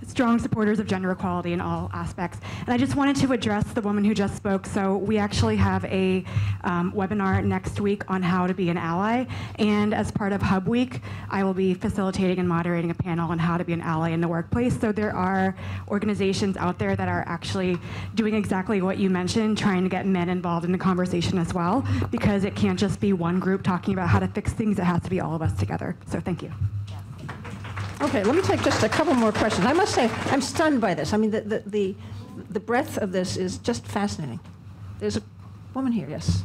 strong supporters of gender equality in all aspects. And I just wanted to address the woman who just spoke. So we actually have a webinar next week on how to be an ally, and as part of Hub Week, I will be facilitating and moderating a panel on how to be an ally in the workplace. So there are organizations out there that are actually doing exactly what you mentioned, trying to get men involved in the conversation as well, because it can't just be one group talking about how to fix things, it has to be all of us together. So thank you. Okay, let me take just a couple more questions. I must say, I'm stunned by this. I mean, the breadth of this is just fascinating. There's a woman here, yes.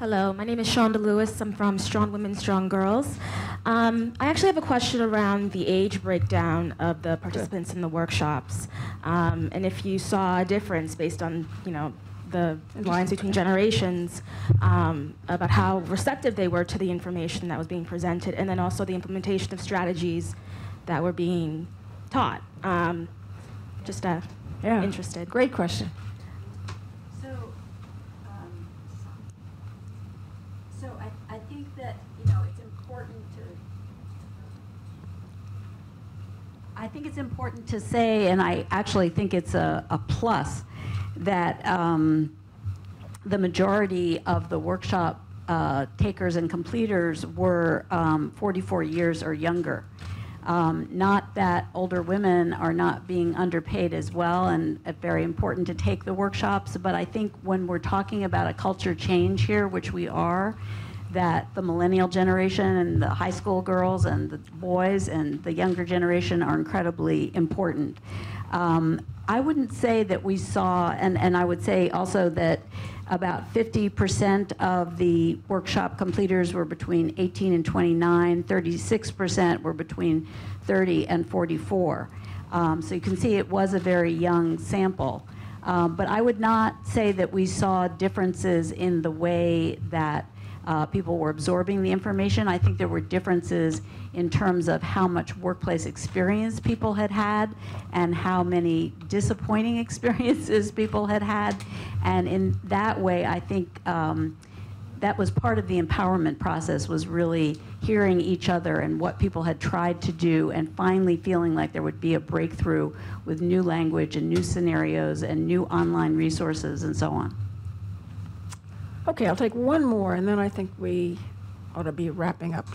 Hello, my name is Shonda Lewis. I'm from Strong Women, Strong Girls. I actually have a question around the age breakdown of the participants in the workshops, and if you saw a difference based on, the lines between generations, about how receptive they were to the information that was being presented, and then also the implementation of strategies that were being taught. Interested. Great question. So I think that it's important to. I think it's important to say, and I actually think it's a plus, that the majority of the workshop takers and completers were 44 years or younger. Not that older women are not being underpaid as well, and very important to take the workshops, but I think when we're talking about a culture change here, which we are, that the millennial generation and the high school girls and the boys and the younger generation are incredibly important. I wouldn't say that we saw, and I would say also that about 50% of the workshop completers were between 18 and 29, 36% were between 30 and 44. So you can see it was a very young sample. But I would not say that we saw differences in the way that people were absorbing the information. I think there were differences in terms of how much workplace experience people had had and how many disappointing experiences people had had. And in that way, I think that was part of the empowerment process, was really hearing each other and what people had tried to do and finally feeling like there would be a breakthrough with new language and new scenarios and new online resources and so on. Okay, I'll take one more, and then I think we ought to be wrapping up.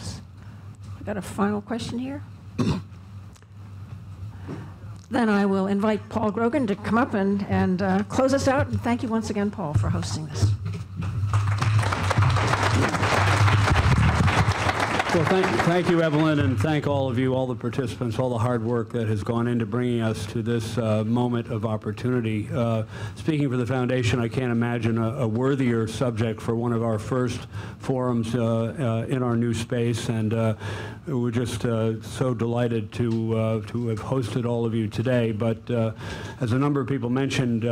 I got a final question here. Then I will invite Paul Grogan to come up and close us out. And thank you once again, Paul, for hosting this. Well, thank you, Evelyn, and thank all of you, all the participants, all the hard work that has gone into bringing us to this moment of opportunity. Speaking for the foundation, I can't imagine a worthier subject for one of our first forums in our new space, and we're just so delighted to have hosted all of you today. But as a number of people mentioned,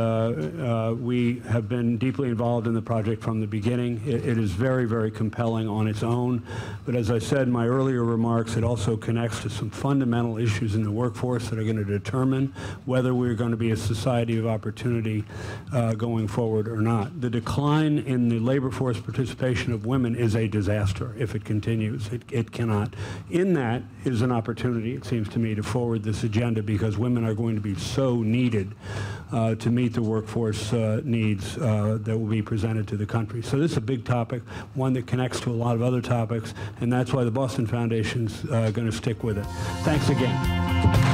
we have been deeply involved in the project from the beginning. It is very, very compelling on its own, but as I said in my earlier remarks, it also connects to some fundamental issues in the workforce that are going to determine whether we're going to be a society of opportunity going forward or not. The decline in the labor force participation of women is a disaster if it continues. It cannot. In that is an opportunity, it seems to me, to forward this agenda, because women are going to be so needed to meet the workforce needs that will be presented to the country. So this is a big topic, one that connects to a lot of other topics, and that's why the Boston Foundation's going to stick with it. Thanks again.